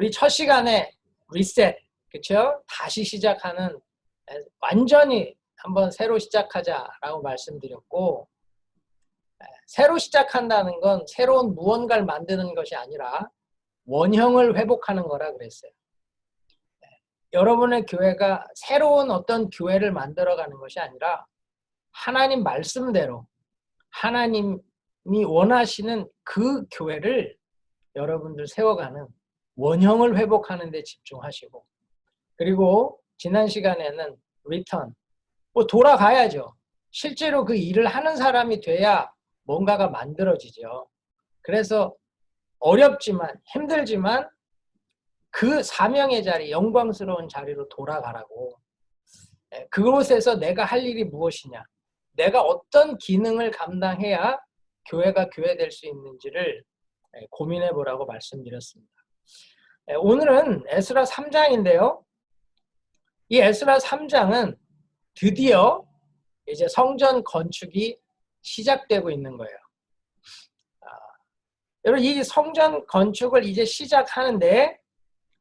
우리 첫 시간에 리셋, 그렇죠? 다시 시작하는, 완전히 한번 새로 시작하자라고 말씀드렸고, 새로 시작한다는 건 새로운 무언가를 만드는 것이 아니라 원형을 회복하는 거라 그랬어요. 여러분의 교회가 새로운 어떤 교회를 만들어가는 것이 아니라 하나님 말씀대로 하나님이 원하시는 그 교회를 여러분들 세워가는 원형을 회복하는 데 집중하시고, 그리고 지난 시간에는 리턴, 돌아가야죠. 실제로 그 일을 하는 사람이 돼야 뭔가가 만들어지죠. 그래서 어렵지만 힘들지만 그 사명의 자리, 영광스러운 자리로 돌아가라고. 그곳에서 내가 할 일이 무엇이냐, 내가 어떤 기능을 감당해야 교회가 교회될 수 있는지를 고민해 보라고 말씀드렸습니다. 오늘은 에스라 3장인데요. 이 에스라 3장은 드디어 이제 성전 건축이 시작되고 있는 거예요. 여러분, 이 성전 건축을 이제 시작하는데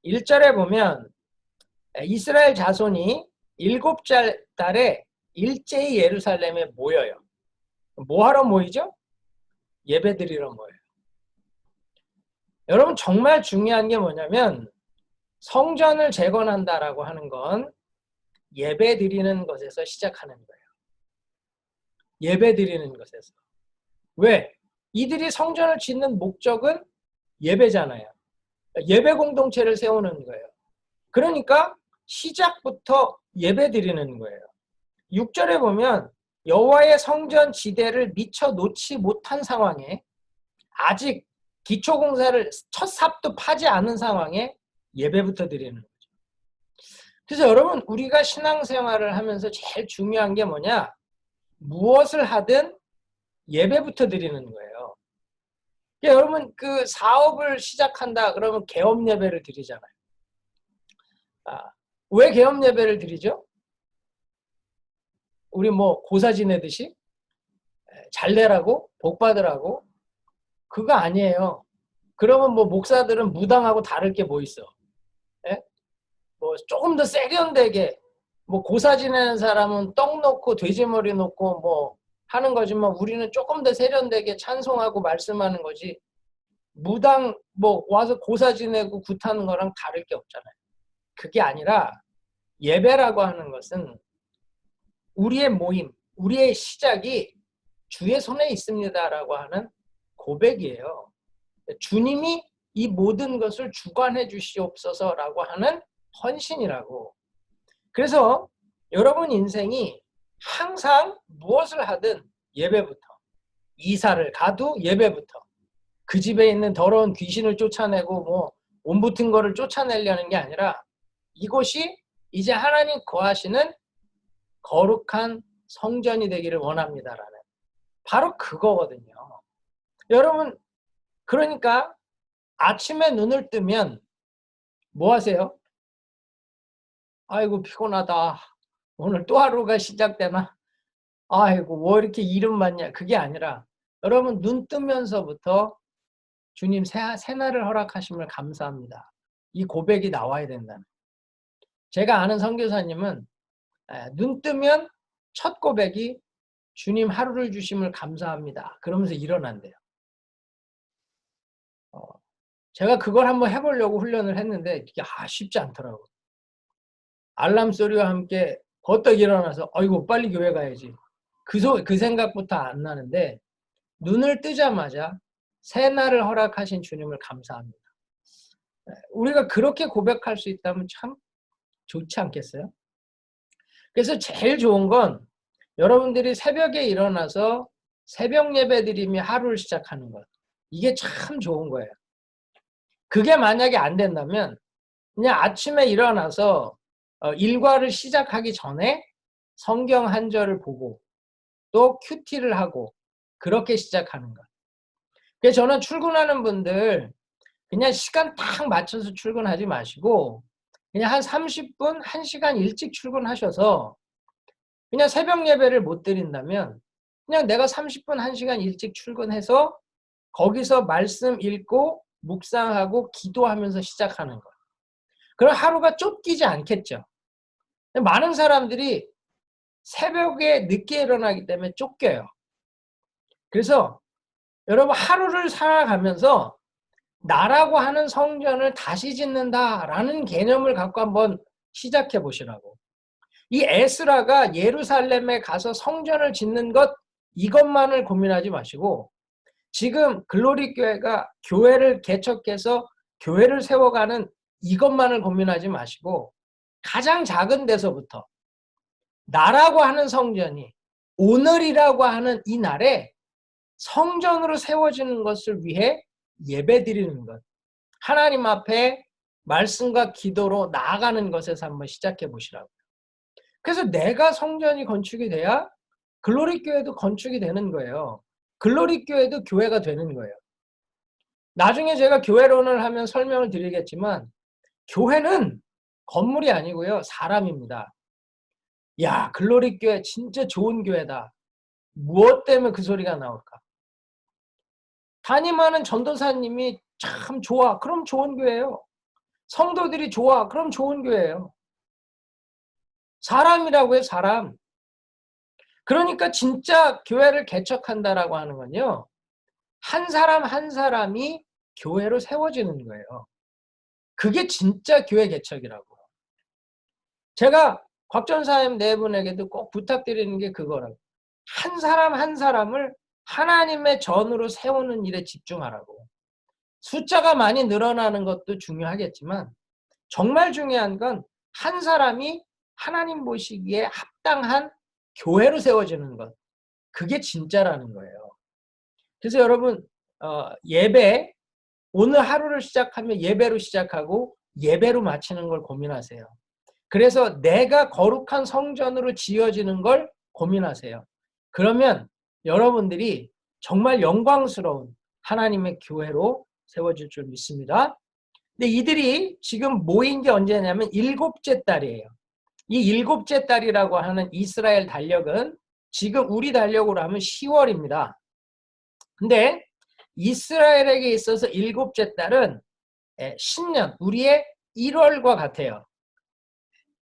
1절에 보면 이스라엘 자손이 7째 달에 일제히 예루살렘에 모여요. 뭐하러 모이죠? 예배드리러 모여요. 여러분, 정말 중요한 게 뭐냐면 성전을 재건한다라고 하는 건 예배드리는 것에서 시작하는 거예요. 예배드리는 것에서. 왜? 이들이 성전을 짓는 목적은 예배잖아요. 예배 공동체를 세우는 거예요. 그러니까 시작부터 예배드리는 거예요. 6절에 보면 여호와의 성전 지대를 미처 놓지 못한 상황에, 아직 기초공사를 첫 삽도 파지 않은 상황에 예배부터 드리는 거죠. 그래서 여러분, 우리가 신앙생활을 하면서 제일 중요한 게 뭐냐? 무엇을 하든 예배부터 드리는 거예요. 그러니까 여러분, 그 사업을 시작한다 그러면 개업 예배를 드리잖아요. 왜 개업 예배를 드리죠? 우리 고사 지내듯이 잘 되라고, 복 받으라고? 그거 아니에요. 그러면 목사들은 무당하고 다를 게 뭐 있어? 예? 조금 더 세련되게, 고사 지내는 사람은 떡 놓고 돼지머리 놓고 하는 거지만 우리는 조금 더 세련되게 찬송하고 말씀하는 거지, 무당 와서 고사 지내고 굿하는 거랑 다를 게 없잖아요. 그게 아니라 예배라고 하는 것은 우리의 모임, 우리의 시작이 주의 손에 있습니다라고 하는 고백이에요. 주님이 이 모든 것을 주관해 주시옵소서라고 하는 헌신이라고. 그래서 여러분 인생이 항상 무엇을 하든 예배부터, 이사를 가도 예배부터, 그 집에 있는 더러운 귀신을 쫓아내고 옷 붙은 거를 쫓아내려는 게 아니라 이곳이 이제 하나님 거하시는 거룩한 성전이 되기를 원합니다라는, 바로 그거거든요. 여러분, 그러니까 아침에 눈을 뜨면 뭐 하세요? 아이고 피곤하다, 오늘 또 하루가 시작되나, 아이고 왜 이렇게 일은 많냐, 그게 아니라 여러분, 눈 뜨면서부터 주님 새날을 허락하심을 감사합니다, 이 고백이 나와야 된다는. 제가 아는 선교사님은 눈 뜨면 첫 고백이 주님 하루를 주심을 감사합니다 그러면서 일어난대요. 제가 그걸 한번 해보려고 훈련을 했는데 이게 쉽지 않더라고요. 알람 소리와 함께 버떡 일어나서 아이고 빨리 교회 가야지, 그 생각부터 안 나는데 눈을 뜨자마자 새날을 허락하신 주님을 감사합니다. 우리가 그렇게 고백할 수 있다면 참 좋지 않겠어요? 그래서 제일 좋은 건 여러분들이 새벽에 일어나서 새벽 예배 드리며 하루를 시작하는 것, 이게 참 좋은 거예요. 그게 만약에 안 된다면 그냥 아침에 일어나서 일과를 시작하기 전에 성경 한 절을 보고 또 큐티를 하고 그렇게 시작하는 것. 그래서 저는 출근하는 분들 그냥 시간 딱 맞춰서 출근하지 마시고 그냥 한 30분, 1시간 일찍 출근하셔서, 그냥 새벽 예배를 못 드린다면 그냥 내가 30분, 1시간 일찍 출근해서 거기서 말씀 읽고 묵상하고 기도하면서 시작하는 것. 그럼 하루가 쫓기지 않겠죠. 많은 사람들이 새벽에 늦게 일어나기 때문에 쫓겨요. 그래서 여러분 하루를 살아가면서 나라고 하는 성전을 다시 짓는다라는 개념을 갖고 한번 시작해 보시라고. 이 에스라가 예루살렘에 가서 성전을 짓는 것 이것만을 고민하지 마시고 지금 글로리 교회가 교회를 개척해서 교회를 세워가는 이것만을 고민하지 마시고 가장 작은 데서부터 나라고 하는 성전이 오늘이라고 하는 이 날에 성전으로 세워지는 것을 위해 예배드리는 것. 하나님 앞에 말씀과 기도로 나아가는 것에서 한번 시작해 보시라고요. 그래서 내가 성전이 건축이 돼야 글로리 교회도 건축이 되는 거예요. 글로리 교회도 교회가 되는 거예요. 나중에 제가 교회론을 하면 설명을 드리겠지만 교회는 건물이 아니고요. 사람입니다. 야, 글로리 교회 진짜 좋은 교회다. 무엇 때문에 그 소리가 나올까? 담임하는 전도사님이 참 좋아. 그럼 좋은 교회예요. 성도들이 좋아. 그럼 좋은 교회예요. 사람이라고 해요. 사람. 그러니까 진짜 교회를 개척한다라고 하는 건요. 한 사람 한 사람이 교회로 세워지는 거예요. 그게 진짜 교회 개척이라고. 제가 곽 전사님 네 분에게도 꼭 부탁드리는 게 그거라고. 한 사람 한 사람을 하나님의 전으로 세우는 일에 집중하라고. 숫자가 많이 늘어나는 것도 중요하겠지만 정말 중요한 건 한 사람이 하나님 보시기에 합당한 교회로 세워지는 것. 그게 진짜라는 거예요. 그래서 여러분 예배 오늘 하루를 시작하면 예배로 시작하고 예배로 마치는 걸 고민하세요. 그래서 내가 거룩한 성전으로 지어지는 걸 고민하세요. 그러면 여러분들이 정말 영광스러운 하나님의 교회로 세워질 줄 믿습니다. 근데 이들이 지금 모인 게 언제냐면 일곱째 달이에요. 이 일곱째 달이라고 하는 이스라엘 달력은 지금 우리 달력으로 하면 10월입니다. 근데 이스라엘에게 있어서 일곱째 달은 신년, 우리의 1월과 같아요.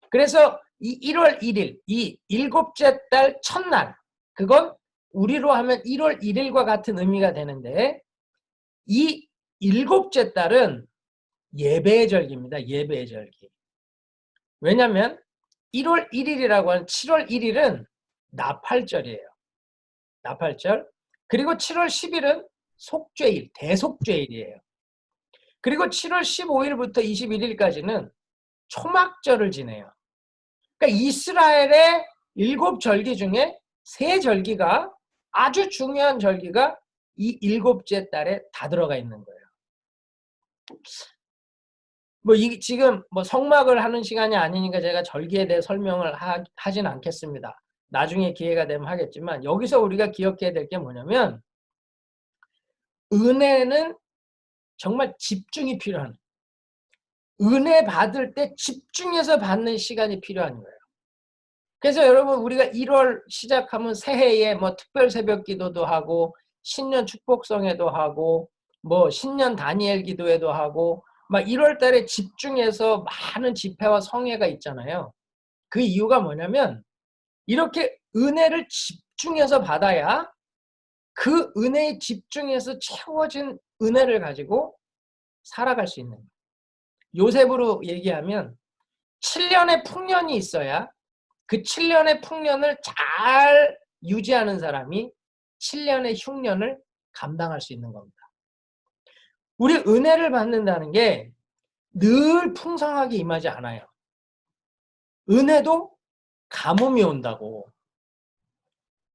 그래서 이 1월 1일, 이 일곱째 달 첫날, 그건 우리로 하면 1월 1일과 같은 의미가 되는데 이 일곱째 달은 예배의 절기입니다. 예배의 절기. 왜냐하면 1월 1일이라고 하는 7월 1일은 나팔절이에요. 나팔절. 그리고 7월 10일은 속죄일, 대속죄일이에요. 그리고 7월 15일부터 21일까지는 초막절을 지내요. 그러니까 이스라엘의 7절기 중에 3절기가 아주 중요한 절기가 이 일곱째 달에 다 들어가 있는 거예요. 지금 성막을 하는 시간이 아니니까 제가 절기에 대해 설명을 하진 않겠습니다. 나중에 기회가 되면 하겠지만 여기서 우리가 기억해야 될 게 뭐냐면 은혜는 정말 집중이 필요한 은혜 받을 때 집중해서 받는 시간이 필요한 거예요. 그래서 여러분 우리가 1월 시작하면 새해에 특별 새벽 기도도 하고 신년 축복성회도 하고 신년 다니엘 기도회도 하고 1월 달에 집중해서 많은 집회와 성회가 있잖아요. 그 이유가 뭐냐면 이렇게 은혜를 집중해서 받아야 그 은혜에 집중해서 채워진 은혜를 가지고 살아갈 수 있는 거예요. 요셉으로 얘기하면 7년의 풍년이 있어야 그 7년의 풍년을 잘 유지하는 사람이 7년의 흉년을 감당할 수 있는 겁니다. 우리 은혜를 받는다는 게 늘 풍성하게 임하지 않아요. 은혜도 가뭄이 온다고.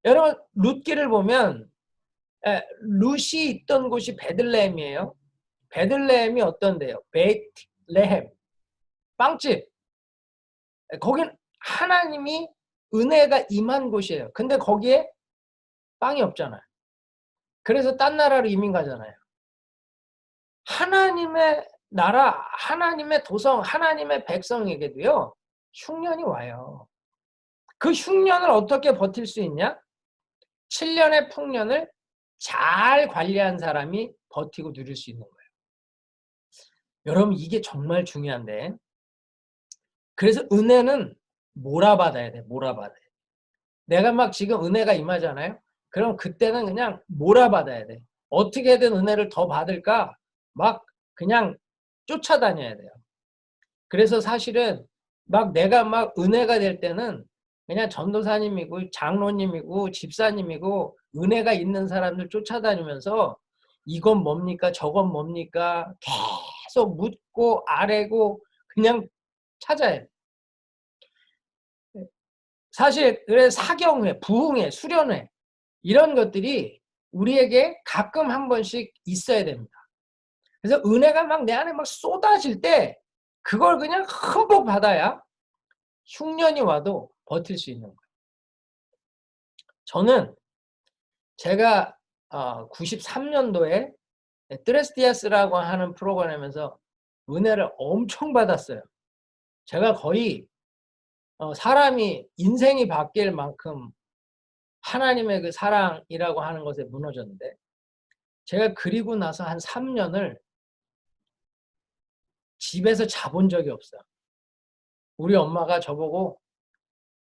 여러분 룻기를 보면 룻이 있던 곳이 베들레헴이에요. 베들레헴이 어떤데요? 베틀레헴, 빵집. 거긴 하나님이 은혜가 임한 곳이에요. 근데 거기에 빵이 없잖아요. 그래서 딴 나라로 이민 가잖아요. 하나님의 나라, 하나님의 도성, 하나님의 백성에게도요. 흉년이 와요. 그 흉년을 어떻게 버틸 수 있냐? 7년의 풍년을 잘 관리한 사람이 버티고 누릴 수 있는 거예요. 여러분 이게 정말 중요한데 그래서 은혜는 몰아받아야 돼. 몰아받아야 돼. 내가 막 지금 은혜가 임하잖아요. 그럼 그때는 그냥 몰아받아야 돼. 어떻게든 은혜를 더 받을까? 막 그냥 쫓아다녀야 돼요. 그래서 사실은 막 내가 막 은혜가 될 때는 그냥 전도사님이고 장로님이고 집사님이고 은혜가 있는 사람들 쫓아다니면서 이건 뭡니까? 저건 뭡니까? 계속 묻고 아래고 그냥 찾아야 돼. 사실 그래 사경회, 부흥회, 수련회 이런 것들이 우리에게 가끔 한 번씩 있어야 됩니다. 그래서 은혜가 막 내 안에 막 쏟아질 때 그걸 그냥 흠뻑 받아야 흉년이 와도 버틸 수 있는 거예요. 저는 제가 93년도에 트레스티아스라고 하는 프로그램에서 은혜를 엄청 받았어요. 제가 거의 사람이 인생이 바뀔 만큼 하나님의 그 사랑이라고 하는 것에 무너졌는데 제가 그리고 나서 한 3년을 집에서 자본 적이 없어요. 우리 엄마가 저보고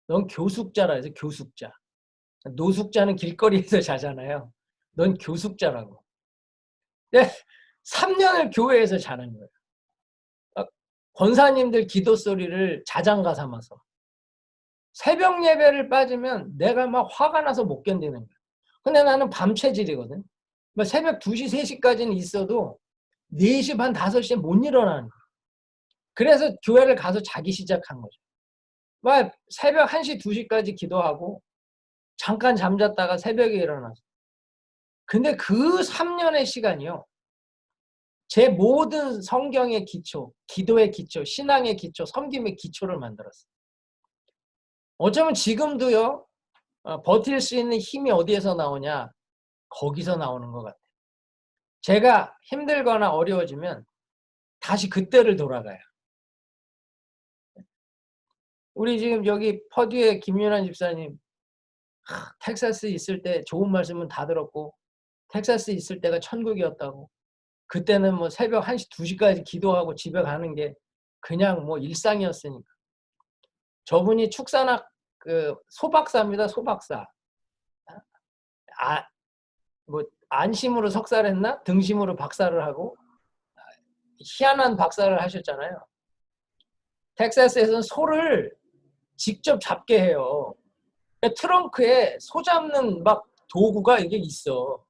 넌 교숙자라 해서 교숙자. 노숙자는 길거리에서 자잖아요. 넌 교숙자라고. 근데 3년을 교회에서 자는 거예요. 권사님들 기도 소리를 자장가 삼아서. 새벽 예배를 빠지면 내가 막 화가 나서 못 견디는 거예요. 근데 나는 밤 체질이거든. 새벽 2시, 3시까지는 있어도 4시 반, 5시에 못 일어나는 거예요. 그래서 교회를 가서 자기 시작한 거죠. 막 새벽 1시, 2시까지 기도하고 잠깐 잠잤다가 새벽에 일어나서. 근데 그 3년의 시간이요. 제 모든 성경의 기초, 기도의 기초, 신앙의 기초, 섬김의 기초를 만들었어요. 어쩌면 지금도요. 버틸 수 있는 힘이 어디에서 나오냐? 거기서 나오는 것 같아요. 제가 힘들거나 어려워지면 다시 그때를 돌아가요. 우리 지금 여기 퍼듀의 김윤환 집사님 텍사스 있을 때 좋은 말씀은 다 들었고 텍사스 있을 때가 천국이었다고. 그때는 뭐 새벽 1시, 2시까지 기도하고 집에 가는 게 그냥 뭐 일상이었으니까. 저분이 축산학 그 소박사입니다. 소박사. 뭐 안심으로 석사를 했나? 등심으로 박사를 하고 희한한 박사를 하셨잖아요. 텍사스에서는 소를 직접 잡게 해요. 트렁크에 소 잡는 막 도구가 이게 있어.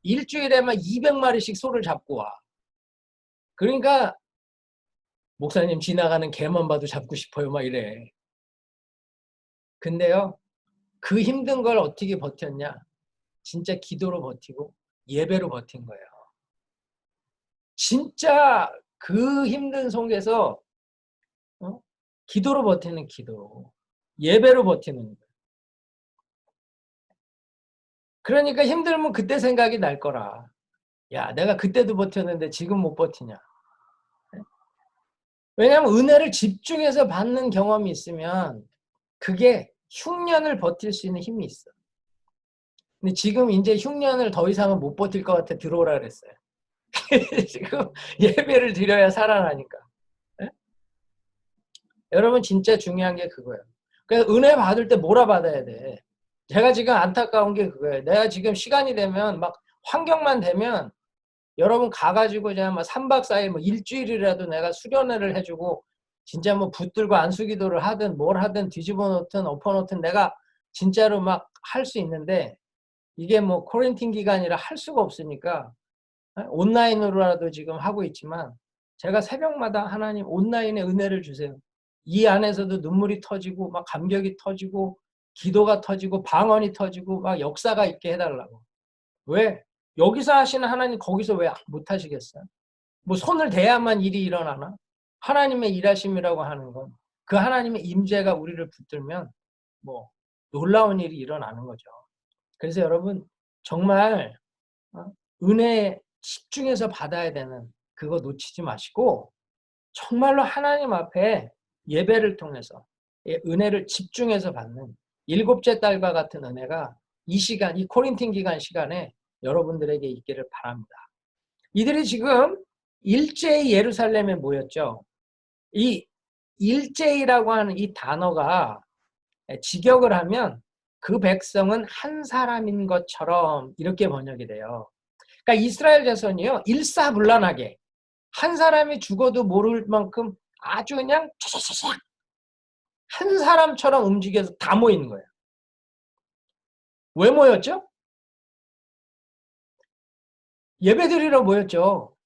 일주일에만 200마리씩 소를 잡고 와. 그러니까 목사님 지나가는 개만 봐도 잡고 싶어요. 막 이래. 근데요. 그 힘든 걸 어떻게 버텼냐? 진짜 기도로 버티고 예배로 버틴 거예요. 진짜 그 힘든 속에서 기도로 버티는 기도. 예배로 버티는 거예요. 그러니까 힘들면 그때 생각이 날 거라. 야, 내가 그때도 버텼는데 지금 못 버티냐. 왜냐하면 은혜를 집중해서 받는 경험이 있으면 그게 흉년을 버틸 수 있는 힘이 있어. 근데 지금 이제 흉년을 더 이상은 못 버틸 것 같아 들어오라 그랬어요. 지금 예배를 드려야 살아나니까. 네? 여러분 진짜 중요한 게 그거예요. 그래서 은혜 받을 때 몰아받아야 돼. 제가 지금 안타까운 게 그거예요. 내가 지금 시간이 되면 막 환경만 되면 여러분 가가지고 그냥 막 3박 4일 뭐 일주일이라도 내가 수련회를 해주고 진짜 뭐 붙들고 안수기도를 하든 뭘 하든 뒤집어 놓든 엎어 놓든 내가 진짜로 막 할 수 있는데 이게 뭐 코렌틴 기간이라 할 수가 없으니까 온라인으로라도 지금 하고 있지만 제가 새벽마다 하나님 온라인에 은혜를 주세요. 이 안에서도 눈물이 터지고 막 감격이 터지고 기도가 터지고 방언이 터지고 막 역사가 있게 해달라고. 왜? 여기서 하시는 하나님 거기서 왜 못하시겠어요? 뭐 손을 대야만 일이 일어나나? 하나님의 일하심이라고 하는 건 그 하나님의 임재가 우리를 붙들면 뭐 놀라운 일이 일어나는 거죠. 그래서 여러분 정말 은혜에 집중해서 받아야 되는 그거 놓치지 마시고 정말로 하나님 앞에 예배를 통해서 은혜를 집중해서 받는 일곱째 딸과 같은 은혜가 이 시간, 이 코린틴 기간 시간에 여러분들에게 있기를 바랍니다. 이들이 지금 일제히 예루살렘에 모였죠. 이 일제이라고 하는 이 단어가 직역을 하면 그 백성은 한 사람인 것처럼 이렇게 번역이 돼요. 그러니까 이스라엘 자손이요, 일사불란하게 한 사람이 죽어도 모를 만큼 아주 그냥 차차차차 한 사람처럼 움직여서 다 모이는 거예요. 왜 모였죠? 예배 드리러 모였죠.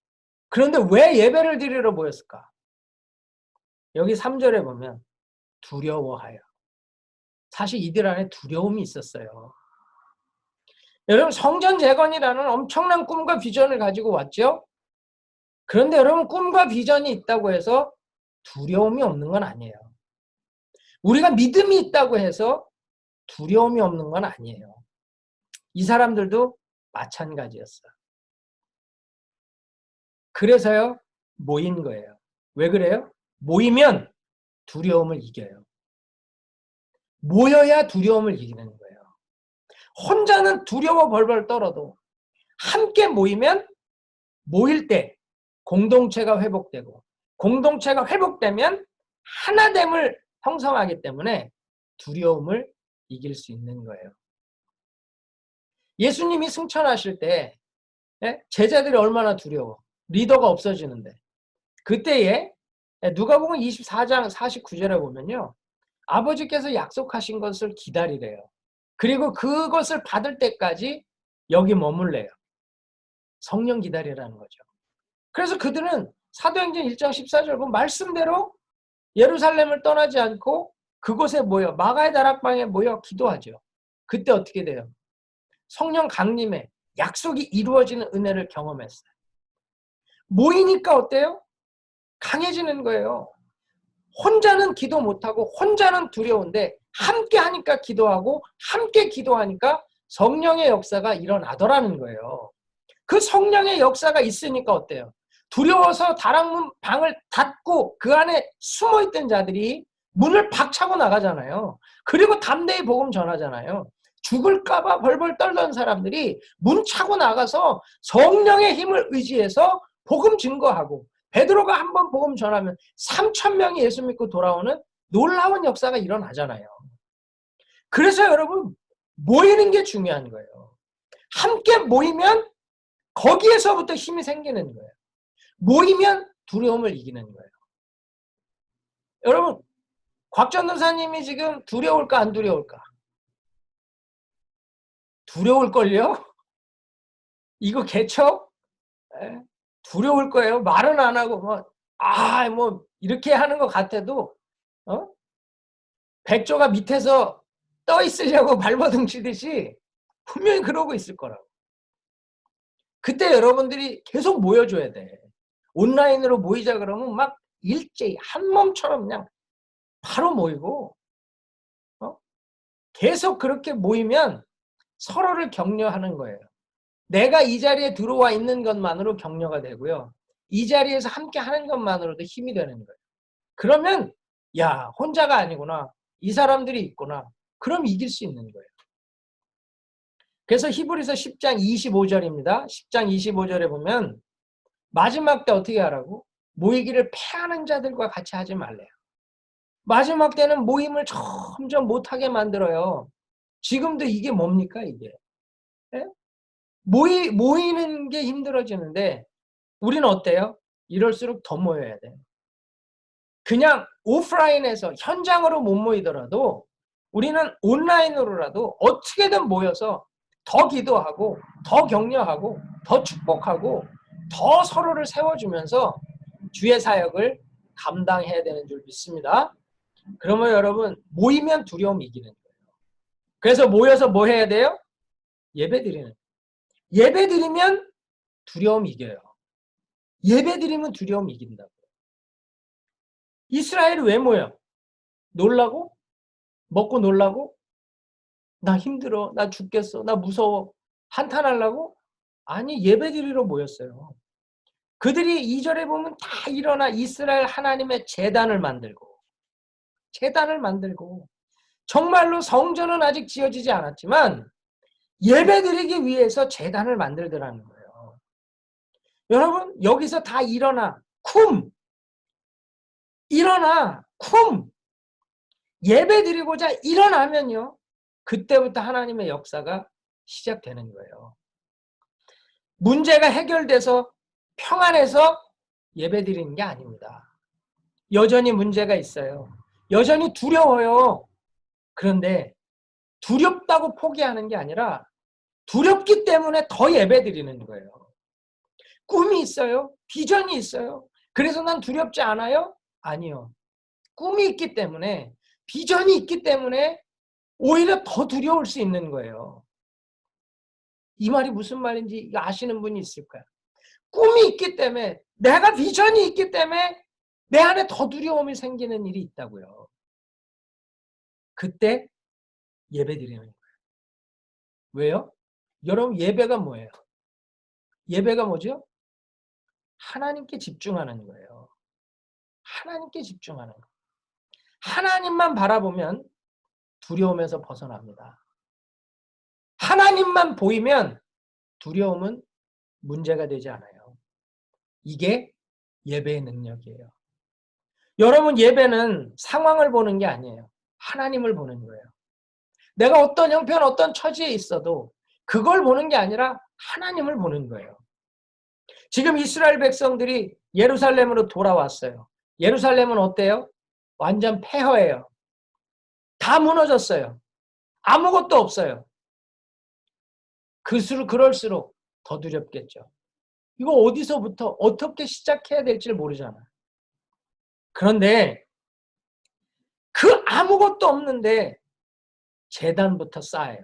그런데 왜 예배를 드리러 모였을까? 여기 3절에 보면 두려워하여. 사실 이들 안에 두려움이 있었어요. 여러분, 성전 재건이라는 엄청난 꿈과 비전을 가지고 왔죠. 그런데 여러분, 꿈과 비전이 있다고 해서 두려움이 없는 건 아니에요. 우리가 믿음이 있다고 해서 두려움이 없는 건 아니에요. 이 사람들도 마찬가지였어요. 그래서요, 모인 거예요. 왜 그래요? 모이면 두려움을 이겨요. 모여야 두려움을 이기는 거예요. 혼자는 두려워 벌벌 떨어도 함께 모이면 모일 때 공동체가 회복되고, 공동체가 회복되면 하나됨을 형성하기 때문에 두려움을 이길 수 있는 거예요. 예수님이 승천하실 때 제자들이 얼마나 두려워. 리더가 없어지는데. 그때에 누가복음 24장 49절에 보면요, 아버지께서 약속하신 것을 기다리래요. 그리고 그것을 받을 때까지 여기 머물래요. 성령 기다리라는 거죠. 그래서 그들은 사도행전 1장 14절 보면 말씀대로 예루살렘을 떠나지 않고 그곳에 모여, 마가의 다락방에 모여 기도하죠. 그때 어떻게 돼요? 성령 강림에 약속이 이루어지는 은혜를 경험했어요. 모이니까 어때요? 강해지는 거예요. 혼자는 기도 못하고 혼자는 두려운데 함께 하니까 기도하고 함께 기도하니까 성령의 역사가 일어나더라는 거예요. 그 성령의 역사가 있으니까 어때요? 두려워서 다락문 방을 닫고 그 안에 숨어있던 자들이 문을 박차고 나가잖아요. 그리고 담대히 복음 전하잖아요. 죽을까봐 벌벌 떨던 사람들이 문 차고 나가서 성령의 힘을 의지해서 복음 증거하고, 베드로가 한번 복음 전하면 3,000명이 예수 믿고 돌아오는 놀라운 역사가 일어나잖아요. 그래서 여러분, 모이는 게 중요한 거예요. 함께 모이면 거기에서부터 힘이 생기는 거예요. 모이면 두려움을 이기는 거예요. 여러분, 곽전도사님이 지금 두려울까 안 두려울까? 두려울걸요? 이거 개척? 두려울 거예요. 말은 안 하고 뭐 이렇게 하는 것 같아도 백조가 밑에서 떠 있으려고 발버둥 치듯이 분명히 그러고 있을 거라고. 그때 여러분들이 계속 모여줘야 돼. 온라인으로 모이자 그러면 막 일제히 한 몸처럼 그냥 바로 모이고, 계속 그렇게 모이면 서로를 격려하는 거예요. 내가 이 자리에 들어와 있는 것만으로 격려가 되고요. 이 자리에서 함께 하는 것만으로도 힘이 되는 거예요. 그러면 야, 혼자가 아니구나. 이 사람들이 있구나. 그럼 이길 수 있는 거예요. 그래서 히브리서 10장 25절입니다. 10장 25절에 보면 마지막 때 어떻게 하라고? 모이기를 패하는 자들과 같이 하지 말래요. 마지막 때는 모임을 점점 못하게 만들어요. 지금도 이게 뭡니까 이게? 예? 모이는 게 힘들어지는데 우리는 어때요? 이럴수록 더 모여야 돼요. 그냥 오프라인에서 현장으로 못 모이더라도 우리는 온라인으로라도 어떻게든 모여서 더 기도하고 더 격려하고 더 축복하고 더 서로를 세워주면서 주의 사역을 감당해야 되는 줄 믿습니다. 그러면 여러분, 모이면 두려움 이기는 거예요. 그래서 모여서 뭐 해야 돼요? 예배 드리는 거예요. 예배 드리면 두려움 이겨요. 예배 드리면 두려움 이긴다고. 이스라엘이 왜 모여? 놀라고? 먹고 놀라고? 나 힘들어. 나 죽겠어. 나 무서워. 한탄하려고? 아니, 예배 드리러 모였어요. 그들이 2절에 보면 다 일어나 이스라엘 하나님의 제단을 만들고 정말로 성전은 아직 지어지지 않았지만 예배 드리기 위해서 제단을 만들더라는 거예요. 여러분, 여기서 다 일어나. 일어나. 쿵! 예배 드리고자 일어나면요. 그때부터 하나님의 역사가 시작되는 거예요. 문제가 해결돼서 평안해서 예배 드리는 게 아닙니다. 여전히 문제가 있어요. 여전히 두려워요. 그런데 두렵다고 포기하는 게 아니라 두렵기 때문에 더 예배 드리는 거예요. 꿈이 있어요? 비전이 있어요? 그래서 난 두렵지 않아요? 아니요. 꿈이 있기 때문에, 비전이 있기 때문에 오히려 더 두려울 수 있는 거예요. 이 말이 무슨 말인지 아시는 분이 있을 거야. 꿈이 있기 때문에, 내가 비전이 있기 때문에 내 안에 더 두려움이 생기는 일이 있다고요. 그때 예배 드리는 거예요. 왜요? 여러분, 예배가 뭐예요? 예배가 뭐죠? 하나님께 집중하는 거예요. 하나님께 집중하는 거예요. 하나님만 바라보면 두려움에서 벗어납니다. 하나님만 보이면 두려움은 문제가 되지 않아요. 이게 예배의 능력이에요. 여러분, 예배는 상황을 보는 게 아니에요. 하나님을 보는 거예요. 내가 어떤 형편, 어떤 처지에 있어도 그걸 보는 게 아니라 하나님을 보는 거예요. 지금 이스라엘 백성들이 예루살렘으로 돌아왔어요. 예루살렘은 어때요? 완전 폐허예요. 다 무너졌어요. 아무것도 없어요. 그럴수록 더 두렵겠죠. 이거 어디서부터 어떻게 시작해야 될지 모르잖아요. 그런데 그 아무것도 없는데 제단부터 쌓아요.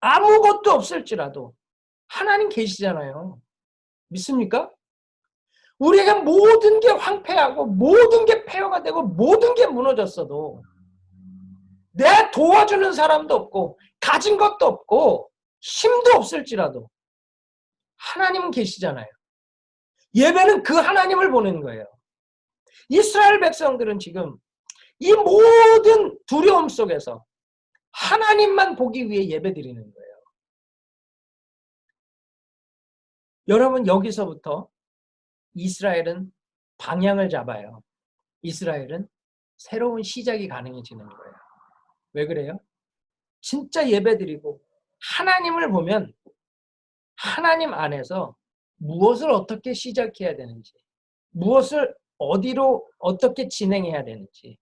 아무것도 없을지라도 하나님 계시잖아요. 믿습니까? 우리가 모든 게 황폐하고 모든 게 폐허가 되고 모든 게 무너졌어도 내 도와주는 사람도 없고 가진 것도 없고 힘도 없을지라도 하나님은 계시잖아요. 예배는 그 하나님을 보는 거예요. 이스라엘 백성들은 지금 이 모든 두려움 속에서 하나님만 보기 위해 예배드리는 거예요. 여러분, 여기서부터 이스라엘은 방향을 잡아요. 이스라엘은 새로운 시작이 가능해지는 거예요. 왜 그래요? 진짜 예배드리고 하나님을 보면 하나님 안에서 무엇을 어떻게 시작해야 되는지, 무엇을 어디로 어떻게 진행해야 되는지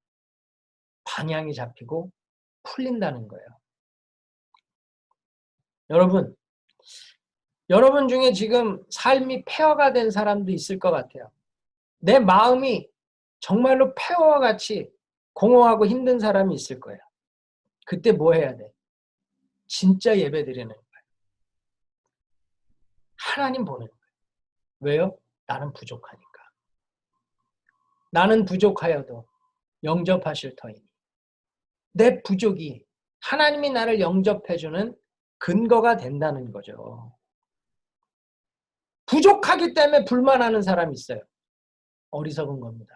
방향이 잡히고 풀린다는 거예요. 여러분 중에 지금 삶이 폐허가 된 사람도 있을 것 같아요. 내 마음이 정말로 폐허와 같이 공허하고 힘든 사람이 있을 거예요. 그때 뭐 해야 돼? 진짜 예배 드리는 거예요. 하나님 보는 거예요. 왜요? 나는 부족하니까. 나는 부족하여도 영접하실 터이니. 내 부족이 하나님이 나를 영접해주는 근거가 된다는 거죠. 부족하기 때문에 불만하는 사람이 있어요. 어리석은 겁니다.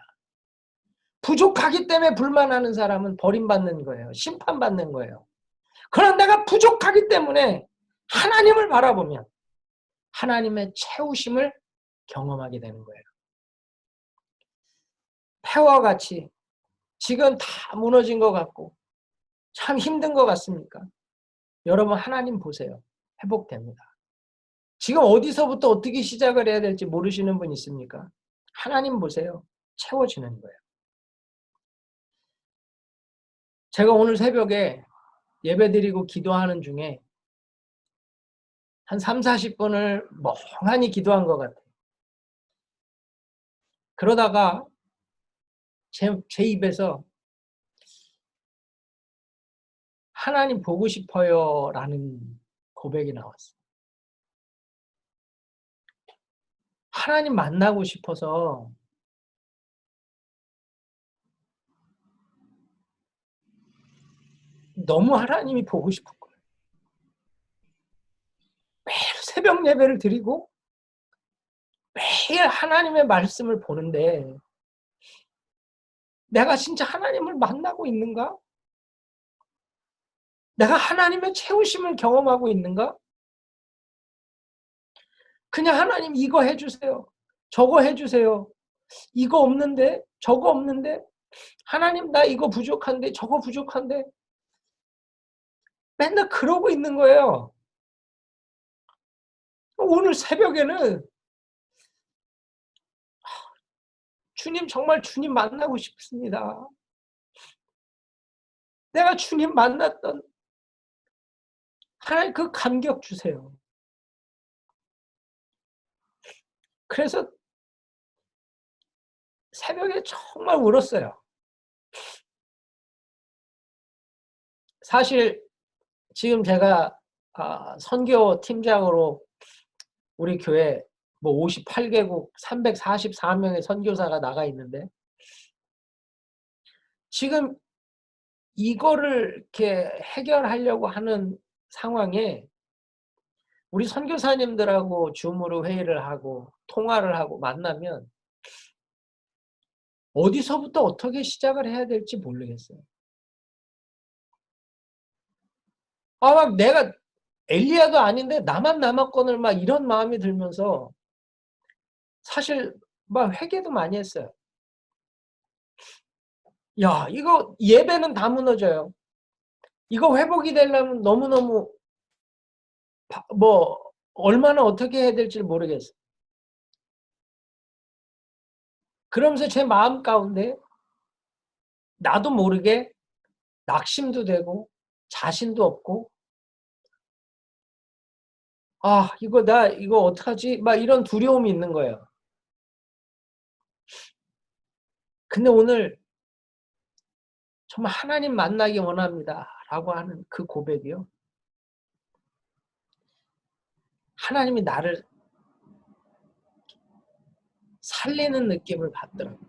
부족하기 때문에 불만하는 사람은 버림받는 거예요. 심판받는 거예요. 그러나 내가 부족하기 때문에 하나님을 바라보면 하나님의 채우심을 경험하게 되는 거예요. 폐와 같이 지금 다 무너진 것 같고 참 힘든 것 같습니까? 여러분, 하나님 보세요. 회복됩니다. 지금 어디서부터 어떻게 시작을 해야 될지 모르시는 분 있습니까? 하나님 보세요. 채워지는 거예요. 제가 오늘 새벽에 예배드리고 기도하는 중에 한 3, 40분을 멍하니 기도한 것 같아요. 그러다가 제 입에서 하나님 보고 싶어요 라는 고백이 나왔어요. 하나님 만나고 싶어서 너무 하나님이 보고 싶은 거예요. 매일 새벽 예배를 드리고 매일 하나님의 말씀을 보는데 내가 진짜 하나님을 만나고 있는가? 내가 하나님의 채우심을 경험하고 있는가? 그냥 하나님 이거 해주세요. 저거 해주세요. 이거 없는데? 저거 없는데? 하나님 나 이거 부족한데? 저거 부족한데? 맨날 그러고 있는 거예요. 오늘 새벽에는 주님 정말 주님 만나고 싶습니다. 내가 주님 만났던 하나님 그 감격 주세요. 그래서 새벽에 정말 울었어요. 사실 지금 제가 선교 팀장으로 우리 교회 뭐 58개국 344명의 선교사가 나가 있는데 지금 이거를 이렇게 해결하려고 하는 상황에 우리 선교사님들하고 줌으로 회의를 하고 통화를 하고 만나면 어디서부터 어떻게 시작을 해야 될지 모르겠어요. 막 내가 엘리야도 아닌데 나만 남았건을 막 이런 마음이 들면서 사실 막 회개도 많이 했어요. 야, 이거 예배는 다 무너져요. 이거 회복이 되려면 너무너무 뭐 얼마나 어떻게 해야 될지 모르겠어요. 그러면서 제 마음 가운데 나도 모르게 낙심도 되고 자신도 없고 나 이거 어떡하지? 막 이런 두려움이 있는 거예요. 근데 오늘 정말 하나님 만나기 원합니다라고 하는 그 고백이요. 하나님이 나를 살리는 느낌을 받더라고요.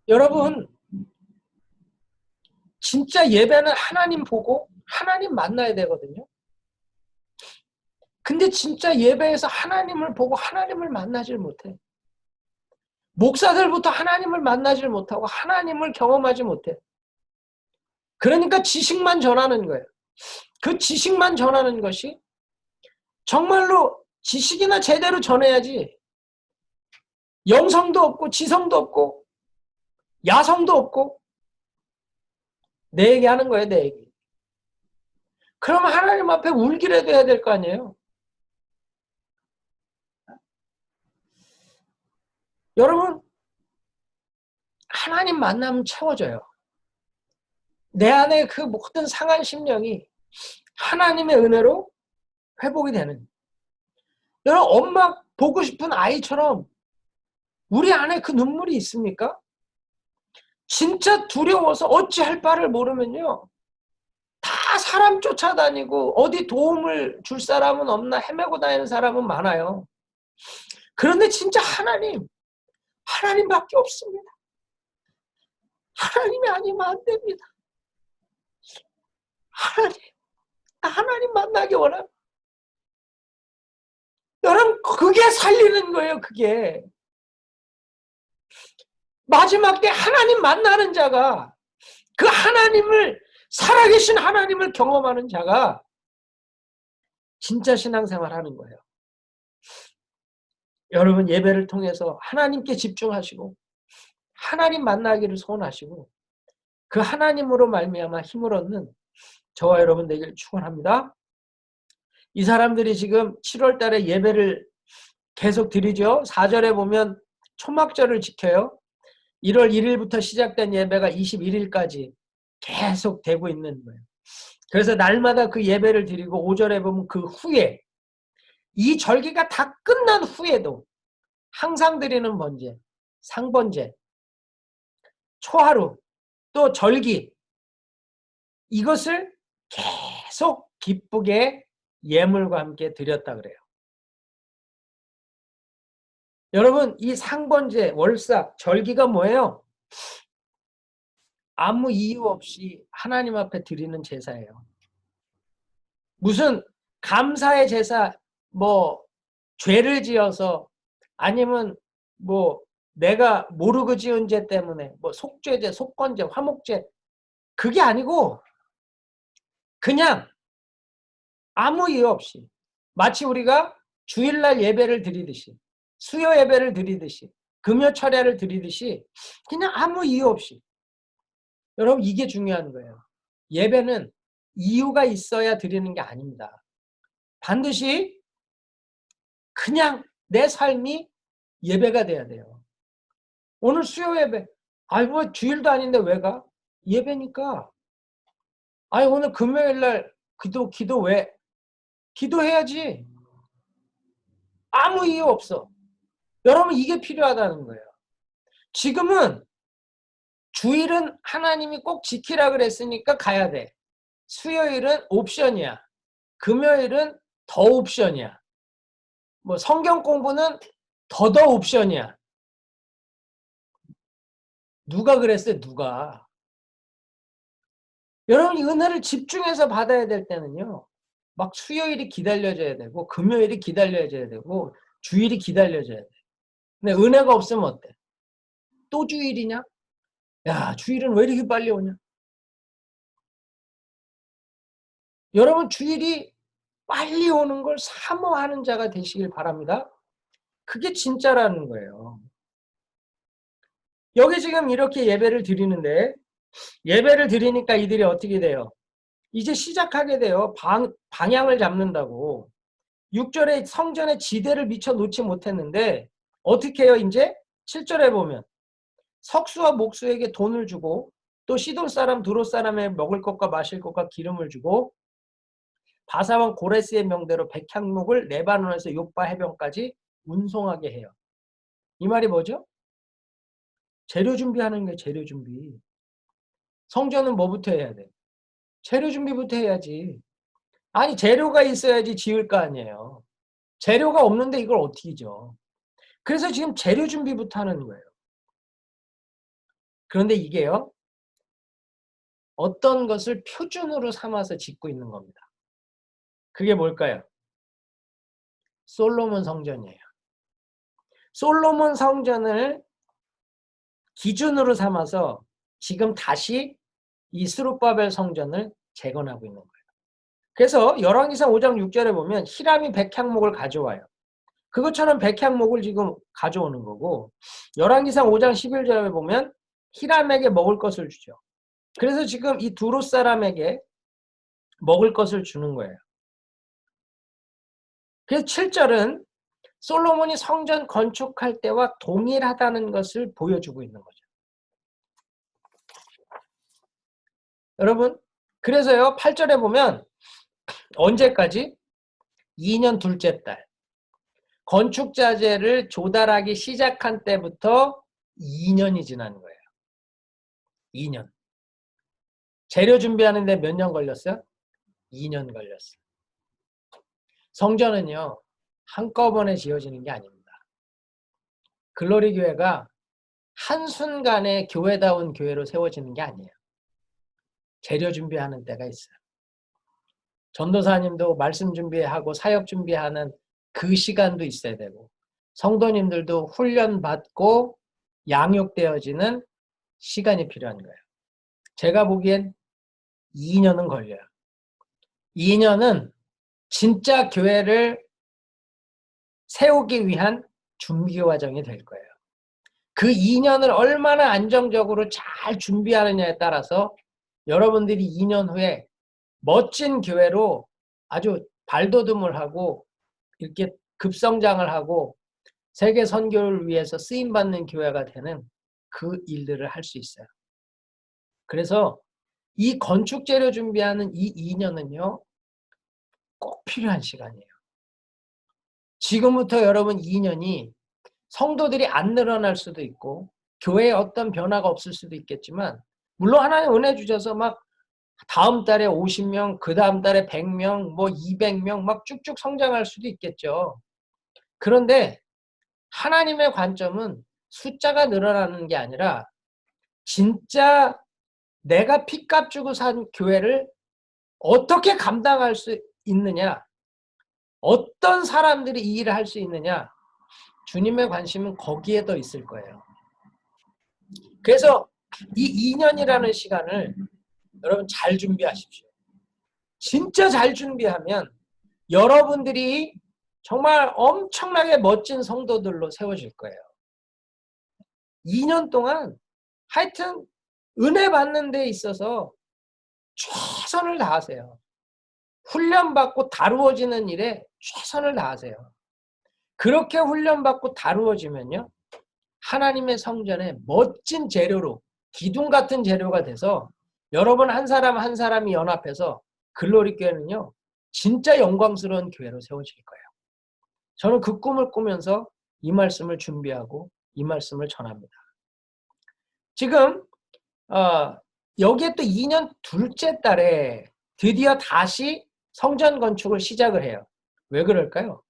여러분, 진짜 예배는 하나님 보고 하나님 만나야 되거든요. 근데 진짜 예배에서 하나님을 보고 하나님을 만나질 못해. 목사들부터 하나님을 만나질 못하고 하나님을 경험하지 못해. 그러니까 지식만 전하는 거예요. 그 지식만 전하는 것이 정말로 지식이나 제대로 전해야지 영성도 없고 지성도 없고 야성도 없고 내 얘기하는 거예요. 내 얘기. 그러면 하나님 앞에 울기라도 해야 될 거 아니에요. 여러분, 하나님 만나면 채워져요. 내 안에 그 모든 상한 심령이 하나님의 은혜로 회복이 되는. 여러분, 엄마 보고 싶은 아이처럼 우리 안에 그 눈물이 있습니까? 진짜 두려워서 어찌할 바를 모르면요. 다 사람 쫓아다니고 어디 도움을 줄 사람은 없나 헤매고 다니는 사람은 많아요. 그런데 진짜 하나님밖에 없습니다. 하나님이 아니면 안 됩니다. 하나님 만나기 원합니다. 여러분, 그게 살리는 거예요, 그게. 마지막 때 하나님 만나는 자가, 그 하나님을, 살아계신 하나님을 경험하는 자가 진짜 신앙생활 하는 거예요. 여러분, 예배를 통해서 하나님께 집중하시고 하나님 만나기를 소원하시고 그 하나님으로 말미암아 힘을 얻는 저와 여러분 되길 축원합니다. 이 사람들이 지금 7월 달에 예배를 계속 드리죠. 4절에 보면 초막절을 지켜요. 1월 1일부터 시작된 예배가 21일까지 계속 되고 있는 거예요. 그래서 날마다 그 예배를 드리고 5절에 보면 그 후에 이 절기가 다 끝난 후에도 항상 드리는 번제, 상번제, 초하루, 또 절기 이것을 계속 기쁘게 예물과 함께 드렸다 그래요. 여러분, 이 상번제, 월삭, 절기가 뭐예요? 아무 이유 없이 하나님 앞에 드리는 제사예요. 무슨 감사의 제사, 뭐 죄를 지어서 아니면 뭐 내가 모르고 지은 죄 때문에 뭐 속죄제, 속건제, 화목제 그게 아니고 그냥 아무 이유 없이 마치 우리가 주일날 예배를 드리듯이 수요 예배를 드리듯이 금요 철야를 드리듯이 그냥 아무 이유 없이. 여러분 이게 중요한 거예요. 예배는 이유가 있어야 드리는 게 아닙니다. 반드시 그냥 내 삶이 예배가 돼야 돼요. 오늘 수요 예배. 아이 뭐 주일도 아닌데 왜 가? 예배니까. 아니 오늘 금요일 날 기도 왜? 기도해야지. 아무 이유 없어. 여러분 이게 필요하다는 거예요. 지금은 주일은 하나님이 꼭 지키라 그랬으니까 가야 돼. 수요일은 옵션이야. 금요일은 더 옵션이야. 뭐 성경 공부는 더 옵션이야. 누가 그랬어요? 누가? 여러분 이 은혜를 집중해서 받아야 될 때는요. 막 수요일이 기다려져야 되고 금요일이 기다려져야 되고 주일이 기다려져야 돼. 근데 은혜가 없으면 어때? 또 주일이냐? 야 주일은 왜 이렇게 빨리 오냐? 여러분 주일이 빨리 오는 걸 사모하는 자가 되시길 바랍니다. 그게 진짜라는 거예요. 여기 지금 이렇게 예배를 드리는데 예배를 드리니까 이들이 어떻게 돼요? 이제 시작하게 돼요. 방향을 잡는다고. 6절에 성전의 지대를 미처 놓지 못했는데 어떻게 해요? 이제 7절에 보면 석수와 목수에게 돈을 주고 또 시돈 사람 두로 사람의 먹을 것과 마실 것과 기름을 주고 바사왕 고레스의 명대로 백향목을 레바논에서 요빠 해변까지 운송하게 해요. 이 말이 뭐죠? 재료 준비하는 게 재료 준비. 성전은 뭐부터 해야 돼? 재료 준비부터 해야지. 아니 재료가 있어야지 지을 거 아니에요. 재료가 없는데 이걸 어떻게 줘? 그래서 지금 재료 준비부터 하는 거예요. 그런데 이게요. 어떤 것을 표준으로 삼아서 짓고 있는 겁니다. 그게 뭘까요? 솔로몬 성전이에요. 솔로몬 성전을 기준으로 삼아서 지금 다시 이 스룹바벨 성전을 재건하고 있는 거예요. 그래서 열왕기상 5장 6절에 보면 히람이 백향목을 가져와요. 그것처럼 백향목을 지금 가져오는 거고 열왕기상 5장 11절에 보면 히람에게 먹을 것을 주죠. 그래서 지금 이 두로 사람에게 먹을 것을 주는 거예요. 그래서 7절은 솔로몬이 성전 건축할 때와 동일하다는 것을 보여주고 있는 거죠. 여러분 그래서요 8절에 보면 언제까지? 2년 둘째 달 건축자재를 조달하기 시작한 때부터 2년이 지난 거예요. 2년. 재료 준비하는데 몇 년 걸렸어요? 2년 걸렸어요. 성전은요. 한꺼번에 지어지는 게 아닙니다. 글로리 교회가 한순간에 교회다운 교회로 세워지는 게 아니에요. 재료 준비하는 때가 있어요. 전도사님도 말씀 준비하고 사역 준비하는 그 시간도 있어야 되고 성도님들도 훈련받고 양육되어지는 시간이 필요한 거예요. 제가 보기엔 2년은 걸려요. 2년은 진짜 교회를 세우기 위한 준비 과정이 될 거예요. 그 2년을 얼마나 안정적으로 잘 준비하느냐에 따라서 여러분들이 2년 후에 멋진 교회로 아주 발돋움을 하고 이렇게 급성장을 하고 세계 선교를 위해서 쓰임받는 교회가 되는 그 일들을 할 수 있어요. 그래서 이 건축 재료 준비하는 이 2년은요. 꼭 필요한 시간이에요. 지금부터 여러분 2년이 성도들이 안 늘어날 수도 있고 교회에 어떤 변화가 없을 수도 있겠지만 물론 하나님 은혜 주셔서 막 다음 달에 50명, 그 다음 달에 100명, 뭐 200명 막 쭉쭉 성장할 수도 있겠죠. 그런데 하나님의 관점은 숫자가 늘어나는 게 아니라 진짜 내가 피값 주고 산 교회를 어떻게 감당할 수 있느냐, 어떤 사람들이 이 일을 할 수 있느냐, 주님의 관심은 거기에 더 있을 거예요. 그래서 이 2년이라는 시간을 여러분 잘 준비하십시오. 진짜 잘 준비하면 여러분들이 정말 엄청나게 멋진 성도들로 세워질 거예요. 2년 동안 하여튼 은혜 받는 데 있어서 최선을 다하세요. 훈련받고 다루어지는 일에 최선을 다하세요. 그렇게 훈련받고 다루어지면요, 하나님의 성전에 멋진 재료로, 기둥 같은 재료가 돼서 여러분 한 사람 한 사람이 연합해서 글로리 교회는요, 진짜 영광스러운 교회로 세워질 거예요. 저는 그 꿈을 꾸면서 이 말씀을 준비하고 이 말씀을 전합니다. 지금 여기에 또 2년 둘째 달에 드디어 다시 성전 건축을 시작을 해요. 왜 그럴까요?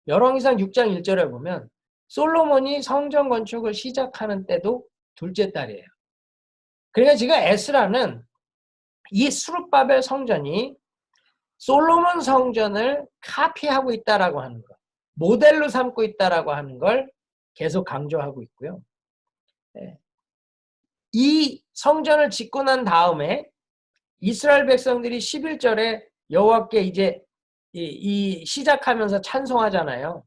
열왕기상 6장 1절에 보면 솔로몬이 성전 건축을 시작하는 때도 둘째 달이에요. 그러니까 지금 에스라는 이 스룹바벨 성전이 솔로몬 성전을 카피하고 있다라고 하는 것, 모델로 삼고 있다라고 하는 걸 계속 강조하고 있고요. 이 성전을 짓고 난 다음에 이스라엘 백성들이 11절에 여호와께 이제 이 시작하면서 찬송하잖아요.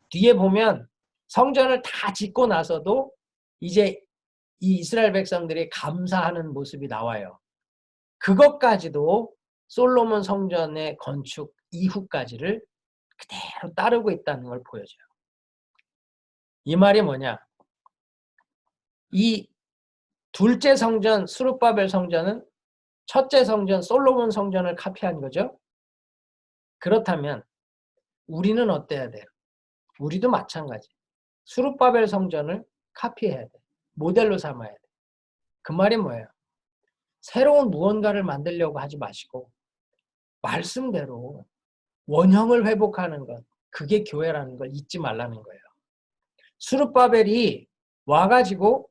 뒤에 보면 성전을 다 짓고 나서도 이제 이 이스라엘 백성들이 감사하는 모습이 나와요. 그것까지도 솔로몬 성전의 건축 이후까지를 그대로 따르고 있다는 걸 보여줘요. 이 말이 뭐냐? 이 둘째 성전 스룹바벨 성전은 첫째 성전 솔로몬 성전을 카피한 거죠. 그렇다면 우리는 어때야 돼요? 우리도 마찬가지. 스룹바벨 성전을 카피해야 돼. 모델로 삼아야 돼. 그 말이 뭐예요? 새로운 무언가를 만들려고 하지 마시고 말씀대로 원형을 회복하는 것, 그게 교회라는 걸 잊지 말라는 거예요. 스룹바벨이 와가지고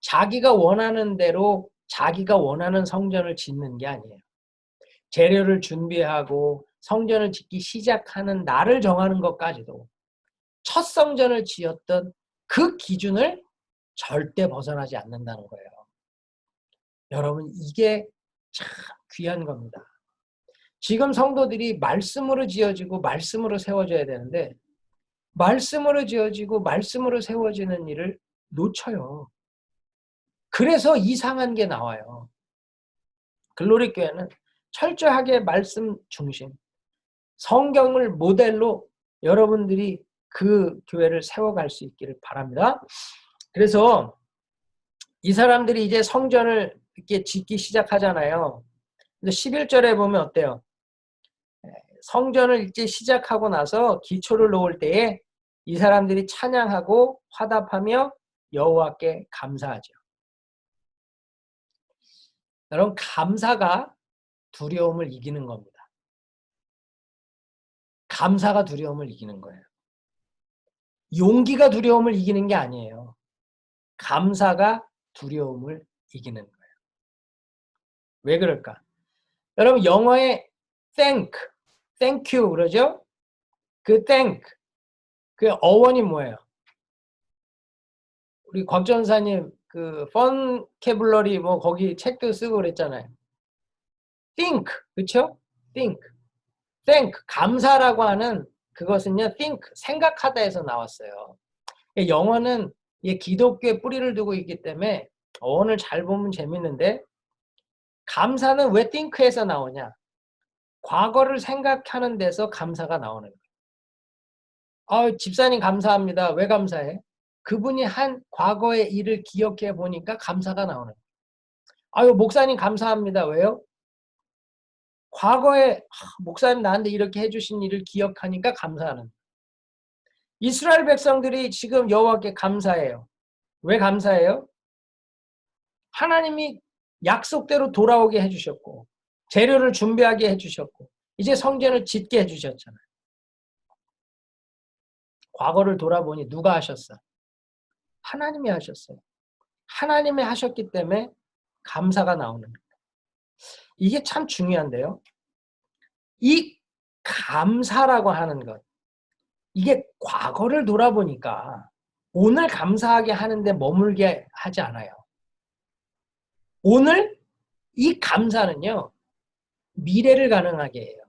자기가 원하는 대로 자기가 원하는 성전을 짓는 게 아니에요. 재료를 준비하고 성전을 짓기 시작하는 날을 정하는 것까지도 첫 성전을 지었던 그 기준을 절대 벗어나지 않는다는 거예요. 여러분, 이게 참 귀한 겁니다. 지금 성도들이 말씀으로 지어지고 말씀으로 세워져야 되는데 말씀으로 지어지고 말씀으로 세워지는 일을 놓쳐요. 그래서 이상한 게 나와요. 글로리 교회는 철저하게 말씀 중심, 성경을 모델로 여러분들이 그 교회를 세워갈 수 있기를 바랍니다. 그래서 이 사람들이 이제 성전을 이렇게 짓기 시작하잖아요. 근데 11절에 보면 어때요? 성전을 이제 시작하고 나서 기초를 놓을 때에 이 사람들이 찬양하고 화답하며 여호와께 감사하죠. 여러분, 감사가 두려움을 이기는 겁니다. 감사가 두려움을 이기는 거예요. 용기가 두려움을 이기는 게 아니에요. 감사가 두려움을 이기는 거예요. 왜 그럴까? 여러분, 영어에 thank you 그러죠? 그 thank, 그 어원이 뭐예요? 우리 곽 전사님 그 펀캐블러리 뭐 거기 책도 쓰고 그랬잖아요. think, 그렇죠? think, thank, 감사라고 하는 그것은요, think, 생각하다에서 나왔어요. 영어는 기독교에 뿌리를 두고 있기 때문에 어원을 잘 보면 재밌는데 감사는 왜 think에서 나오냐? 과거를 생각하는 데서 감사가 나오는 거예요. 집사님 감사합니다. 왜 감사해? 그분이 한 과거의 일을 기억해 보니까 감사가 나오는 거예요. 목사님 감사합니다. 왜요? 과거에 목사님 나한테 이렇게 해주신 일을 기억하니까 감사하는 거예요. 이스라엘 백성들이 지금 여호와께 감사해요. 왜 감사해요? 하나님이 약속대로 돌아오게 해주셨고 재료를 준비하게 해주셨고 이제 성전을 짓게 해주셨잖아요. 과거를 돌아보니 누가 하셨어? 하나님이 하셨어요. 하나님이 하셨기 때문에 감사가 나오는 거예요. 이게 참 중요한데요. 이 감사라고 하는 것, 이게 과거를 돌아보니까 오늘 감사하게 하는데 머물게 하지 않아요. 오늘 이 감사는요, 미래를 가능하게 해요.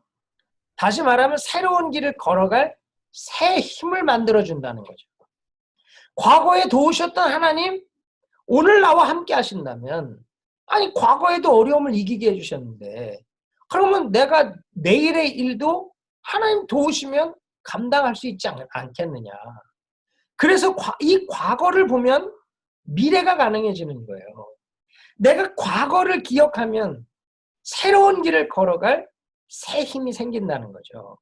다시 말하면 새로운 길을 걸어갈 새 힘을 만들어준다는 거죠. 과거에 도우셨던 하나님, 오늘 나와 함께 하신다면, 아니 과거에도 어려움을 이기게 해주셨는데, 그러면 내가 내일의 일도 하나님 도우시면 감당할 수 있지 않겠느냐. 그래서 이 과거를 보면 미래가 가능해지는 거예요. 내가 과거를 기억하면 새로운 길을 걸어갈 새 힘이 생긴다는 거죠.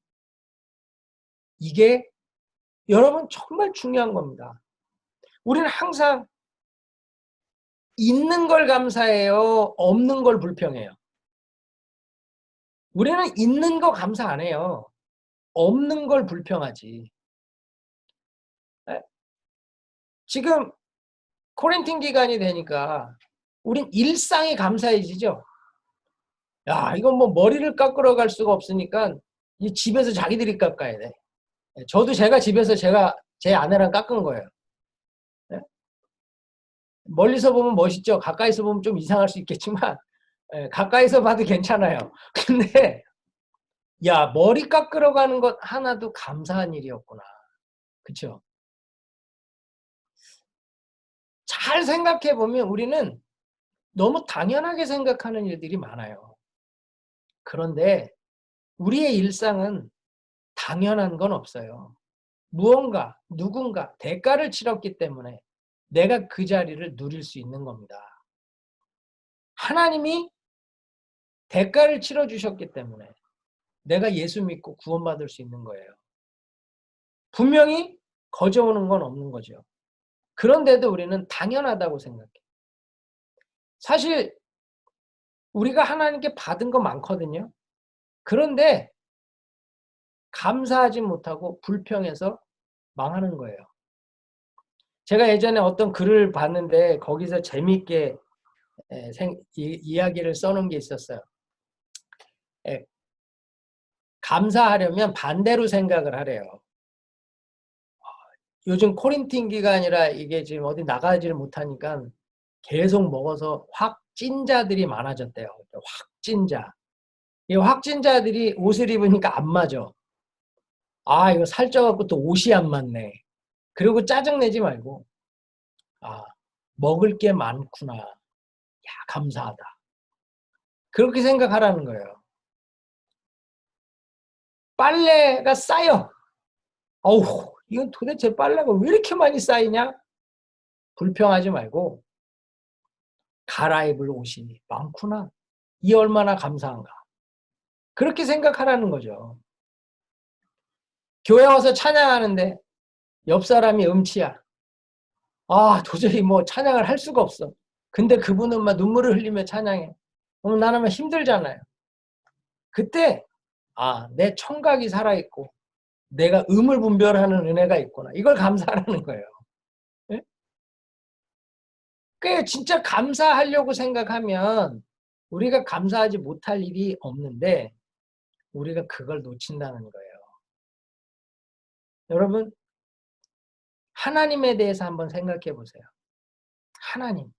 이게 여러분 정말 중요한 겁니다. 우리는 항상 있는 걸 감사해요? 없는 걸 불평해요? 우리는 있는 거 감사 안 해요. 없는 걸 불평하지. 지금 코렌틴 기간이 되니까 우린 일상이 감사해지죠. 야, 이건 뭐 머리를 깎으러 갈 수가 없으니까 이 집에서 자기들이 깎아야 돼. 저도 제가 집에서 제 아내랑 깎은 거예요. 멀리서 보면 멋있죠. 가까이서 보면 좀 이상할 수 있겠지만 가까이서 봐도 괜찮아요. 근데 야, 머리 깎으러 가는 것 하나도 감사한 일이었구나. 그렇죠? 잘 생각해 보면 우리는 너무 당연하게 생각하는 일들이 많아요. 그런데 우리의 일상은 당연한 건 없어요. 무언가, 누군가 대가를 치렀기 때문에 내가 그 자리를 누릴 수 있는 겁니다. 하나님이 대가를 치러주셨기 때문에 내가 예수 믿고 구원받을 수 있는 거예요. 분명히 거저오는 건 없는 거죠. 그런데도 우리는 당연하다고 생각해요. 사실 우리가 하나님께 받은 거 많거든요. 그런데 감사하지 못하고 불평해서 망하는 거예요. 제가 예전에 어떤 글을 봤는데 거기서 재미있게 이야기를 써놓은 게 있었어요. 감사하려면 반대로 생각을 하래요. 요즘 코린틴 기간이라 이게 지금 어디 나가지를 못하니까 계속 먹어서 확진자들이 많아졌대요. 확진자. 이 확진자들이 옷을 입으니까 안 맞아. 아, 이거 살쪄갖고 또 옷이 안 맞네. 그리고 짜증내지 말고, 아, 먹을 게 많구나. 야, 감사하다. 그렇게 생각하라는 거예요. 빨래가 쌓여. 어우, 이건 도대체 빨래가 왜 이렇게 많이 쌓이냐? 불평하지 말고, 갈아입을 옷이 많구나. 이 얼마나 감사한가. 그렇게 생각하라는 거죠. 교회 와서 찬양하는데 옆 사람이 음치야. 아, 도저히 뭐 찬양을 할 수가 없어. 근데 그분은 막 눈물을 흘리며 찬양해. 그럼 나는 막 힘들잖아요. 그때 아, 내 청각이 살아있고 내가 음을 분별하는 은혜가 있구나. 이걸 감사하라는 거예요. 네? 그 진짜 감사하려고 생각하면 우리가 감사하지 못할 일이 없는데 우리가 그걸 놓친다는 거예요. 여러분, 하나님에 대해서 한번 생각해 보세요. 하나님.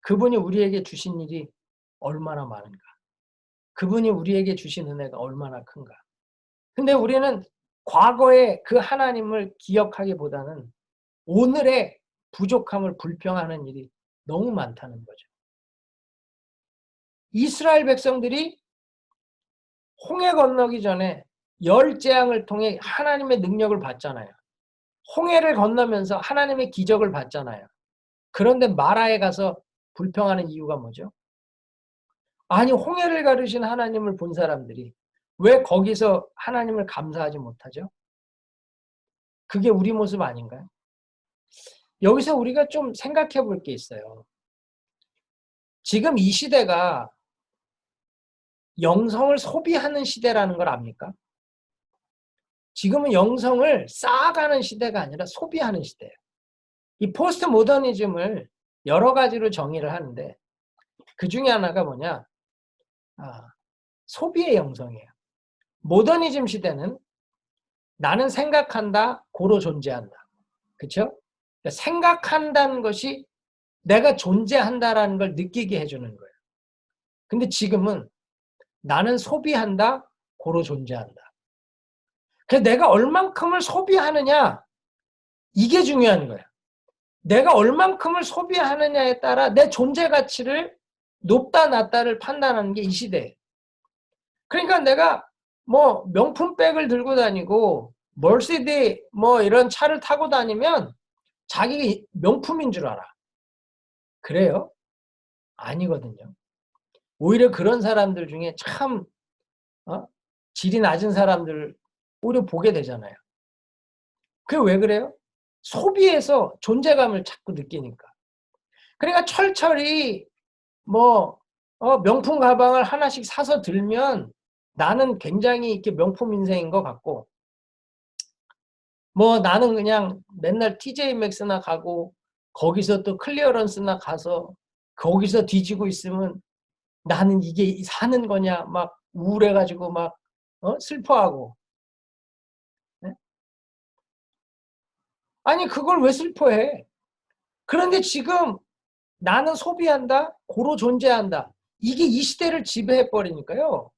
그분이 우리에게 주신 일이 얼마나 많은가. 그분이 우리에게 주신 은혜가 얼마나 큰가. 근데 우리는 과거의 그 하나님을 기억하기보다는 오늘의 부족함을 불평하는 일이 너무 많다는 거죠. 이스라엘 백성들이 홍해 건너기 전에 열 재앙을 통해 하나님의 능력을 봤잖아요. 홍해를 건너면서 하나님의 기적을 봤잖아요. 그런데 마라에 가서 불평하는 이유가 뭐죠? 아니, 홍해를 가르신 하나님을 본 사람들이 왜 거기서 하나님을 감사하지 못하죠? 그게 우리 모습 아닌가요? 여기서 우리가 좀 생각해 볼 게 있어요. 지금 이 시대가 영성을 소비하는 시대라는 걸 압니까? 지금은 영성을 쌓아가는 시대가 아니라 소비하는 시대예요. 이 포스트 모더니즘을 여러 가지로 정의를 하는데 그 중에 하나가 뭐냐? 소비의 영성이에요. 모더니즘 시대는 나는 생각한다, 고로 존재한다. 그렇죠? 그러니까 생각한다는 것이 내가 존재한다라는 걸 느끼게 해주는 거예요. 근데 지금은 나는 소비한다, 고로 존재한다. 그래서 내가 얼만큼을 소비하느냐, 이게 중요한 거야. 내가 얼만큼을 소비하느냐에 따라 내 존재 가치를 높다 낮다를 판단하는 게 이 시대예요. 그러니까 내가 뭐 명품백을 들고 다니고 멀시디 뭐 이런 차를 타고 다니면 자기가 명품인 줄 알아. 그래요? 아니거든요. 오히려 그런 사람들 중에 참 질이 낮은 사람들 오히려 보게 되잖아요. 그게 왜 그래요? 소비에서 존재감을 자꾸 느끼니까. 그러니까 철철이 뭐 명품 가방을 하나씩 사서 들면 나는 굉장히 이렇게 명품 인생인 것 같고, 뭐 나는 그냥 맨날 TJ 맥스나 가고 거기서 또 클리어런스나 가서 거기서 뒤지고 있으면 나는 이게 사는 거냐 막 우울해가지고 막 슬퍼하고. 네? 아니 그걸 왜 슬퍼해? 그런데 지금 나는 소비한다, 고로 존재한다. 이게 이 시대를 지배해 버리니까요.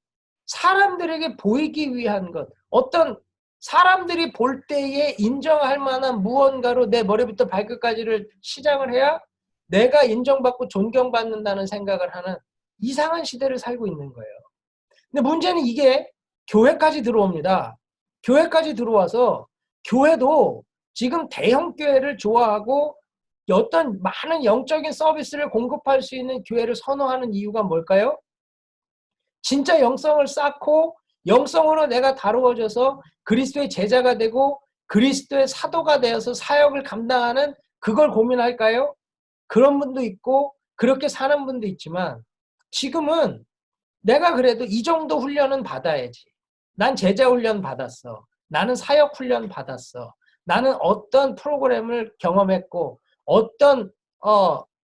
사람들에게 보이기 위한 것, 어떤 사람들이 볼 때에 인정할 만한 무언가로 내 머리부터 발끝까지를 시장을 해야 내가 인정받고 존경받는다는 생각을 하는 이상한 시대를 살고 있는 거예요. 근데 문제는 이게 교회까지 들어옵니다. 교회까지 들어와서 교회도 지금 대형 교회를 좋아하고 어떤 많은 영적인 서비스를 공급할 수 있는 교회를 선호하는 이유가 뭘까요? 진짜 영성을 쌓고 영성으로 내가 다루어져서 그리스도의 제자가 되고 그리스도의 사도가 되어서 사역을 감당하는 그걸 고민할까요? 그런 분도 있고 그렇게 사는 분도 있지만 지금은 내가 그래도 이 정도 훈련은 받아야지. 난 제자 훈련 받았어. 나는 사역 훈련 받았어. 나는 어떤 프로그램을 경험했고 어떤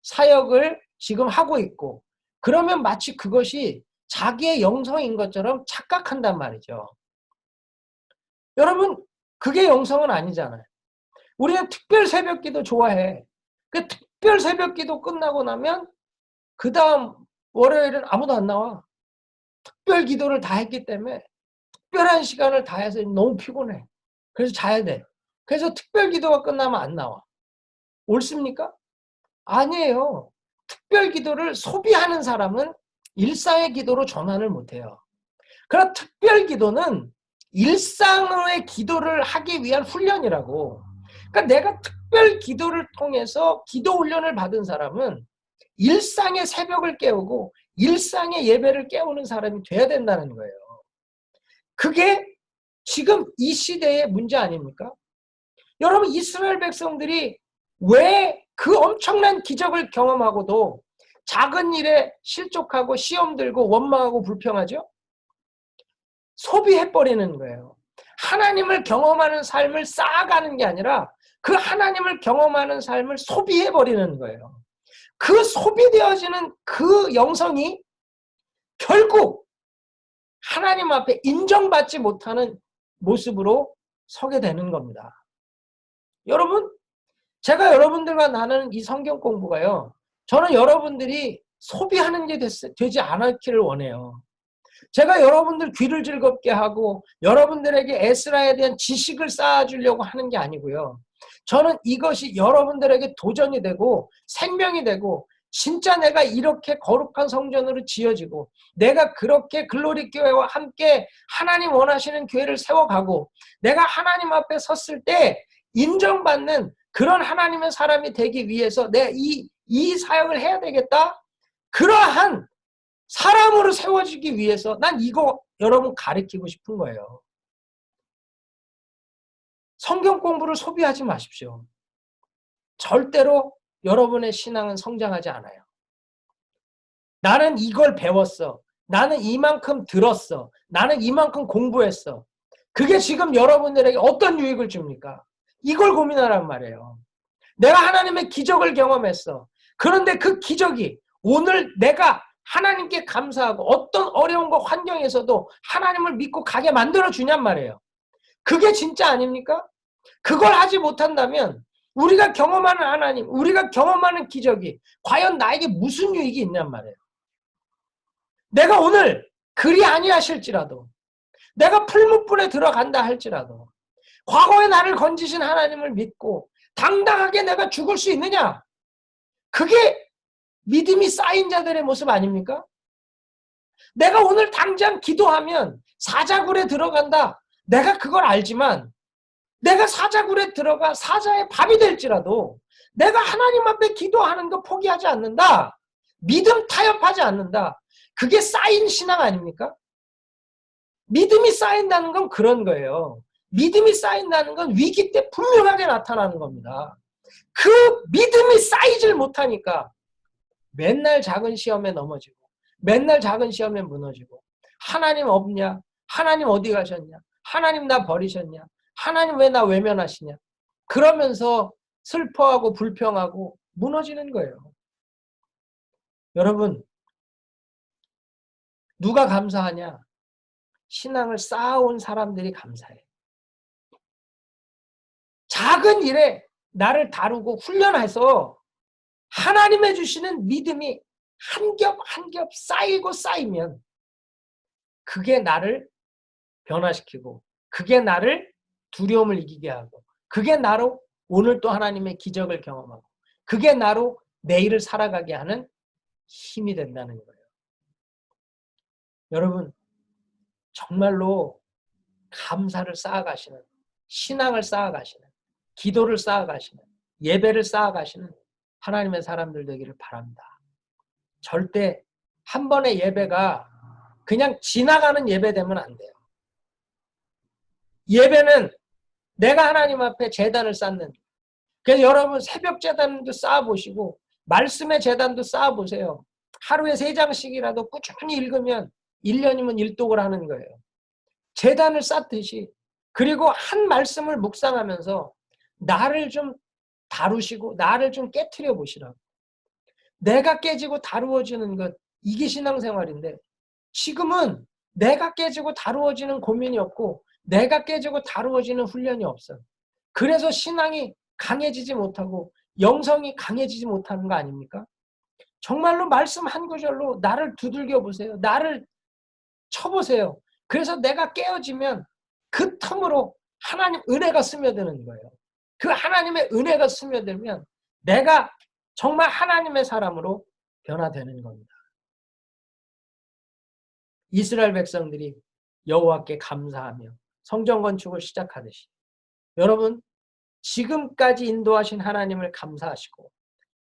사역을 지금 하고 있고, 그러면 마치 그것이 자기의 영성인 것처럼 착각한단 말이죠. 여러분 그게 영성은 아니잖아요. 우리는 특별 새벽기도 좋아해. 그 특별 새벽기도 끝나고 나면 그 다음 월요일은 아무도 안 나와. 특별 기도를 다 했기 때문에 특별한 시간을 다 해서 너무 피곤해. 그래서 자야 돼. 그래서 특별 기도가 끝나면 안 나와. 옳습니까? 아니에요. 특별 기도를 소비하는 사람은 일상의 기도로 전환을 못해요. 그럼 특별 기도는 일상의 기도를 하기 위한 훈련이라고. 그러니까 내가 특별 기도를 통해서 기도 훈련을 받은 사람은 일상의 새벽을 깨우고 일상의 예배를 깨우는 사람이 돼야 된다는 거예요. 그게 지금 이 시대의 문제 아닙니까? 여러분 이스라엘 백성들이 왜 그 엄청난 기적을 경험하고도 작은 일에 실족하고 시험 들고 원망하고 불평하죠? 소비해버리는 거예요. 하나님을 경험하는 삶을 쌓아가는 게 아니라 그 하나님을 경험하는 삶을 소비해버리는 거예요. 그 소비되어지는 그 영성이 결국 하나님 앞에 인정받지 못하는 모습으로 서게 되는 겁니다. 여러분, 제가 여러분들과 나누는 이 성경 공부가요, 저는 여러분들이 소비하는 게 되지 않기를 원해요. 제가 여러분들 귀를 즐겁게 하고 여러분들에게 에스라에 대한 지식을 쌓아주려고 하는 게 아니고요. 저는 이것이 여러분들에게 도전이 되고 생명이 되고 진짜 내가 이렇게 거룩한 성전으로 지어지고 내가 그렇게 글로리 교회와 함께 하나님 원하시는 교회를 세워가고 내가 하나님 앞에 섰을 때 인정받는 그런 하나님의 사람이 되기 위해서 내가 이 사역을 해야 되겠다. 그러한 사람으로 세워지기 위해서 난 이거 여러분 가르치고 싶은 거예요. 성경 공부를 소비하지 마십시오. 절대로 여러분의 신앙은 성장하지 않아요. 나는 이걸 배웠어. 나는 이만큼 들었어. 나는 이만큼 공부했어. 그게 지금 여러분들에게 어떤 유익을 줍니까? 이걸 고민하란 말이에요. 내가 하나님의 기적을 경험했어. 그런데 그 기적이 오늘 내가 하나님께 감사하고 어떤 어려운 환경에서도 하나님을 믿고 가게 만들어주냔 말이에요. 그게 진짜 아닙니까? 그걸 하지 못한다면 우리가 경험하는 하나님, 우리가 경험하는 기적이 과연 나에게 무슨 유익이 있냔 말이에요. 내가 오늘 그리 아니하실지라도 내가 풀무불에 들어간다 할지라도 과거에 나를 건지신 하나님을 믿고 당당하게 내가 죽을 수 있느냐? 그게 믿음이 쌓인 자들의 모습 아닙니까? 내가 오늘 당장 기도하면 사자굴에 들어간다. 내가 그걸 알지만 내가 사자굴에 들어가 사자의 밥이 될지라도 내가 하나님 앞에 기도하는 거 포기하지 않는다. 믿음 타협하지 않는다. 그게 쌓인 신앙 아닙니까? 믿음이 쌓인다는 건 그런 거예요. 믿음이 쌓인다는 건 위기 때 분명하게 나타나는 겁니다. 그 믿음이 쌓이질 못하니까 맨날 작은 시험에 넘어지고 맨날 작은 시험에 무너지고 하나님 없냐? 하나님 어디 가셨냐? 하나님 나 버리셨냐? 하나님 왜 나 외면하시냐? 그러면서 슬퍼하고 불평하고 무너지는 거예요. 여러분, 누가 감사하냐? 신앙을 쌓아온 사람들이 감사해. 작은 일에 나를 다루고 훈련해서 하나님의 주시는 믿음이 한 겹 한 겹 쌓이고 쌓이면 그게 나를 변화시키고 그게 나를 두려움을 이기게 하고 그게 나로 오늘 또 하나님의 기적을 경험하고 그게 나로 내일을 살아가게 하는 힘이 된다는 거예요. 여러분, 정말로 감사를 쌓아가시는, 신앙을 쌓아가시는, 기도를 쌓아가시는, 예배를 쌓아가시는 하나님의 사람들 되기를 바랍니다. 절대 한 번의 예배가 그냥 지나가는 예배 되면 안 돼요. 예배는 내가 하나님 앞에 제단을 쌓는, 그래서 여러분 새벽 제단도 쌓아보시고 말씀의 제단도 쌓아보세요. 하루에 3장씩이라도 꾸준히 읽으면 1년이면 일독을 하는 거예요. 제단을 쌓듯이. 그리고 한 말씀을 묵상하면서 나를 좀 다루시고 나를 좀 깨트려 보시라고. 내가 깨지고 다루어지는 것, 이게 신앙생활인데 지금은 내가 깨지고 다루어지는 고민이 없고 내가 깨지고 다루어지는 훈련이 없어요. 그래서 신앙이 강해지지 못하고 영성이 강해지지 못하는 거 아닙니까? 정말로 말씀 한 구절로 나를 두들겨 보세요. 나를 쳐보세요. 그래서 내가 깨어지면 그 틈으로 하나님 은혜가 스며드는 거예요. 그 하나님의 은혜가 스며들면 내가 정말 하나님의 사람으로 변화되는 겁니다. 이스라엘 백성들이 여호와께 감사하며 성전 건축을 시작하듯이 여러분 지금까지 인도하신 하나님을 감사하시고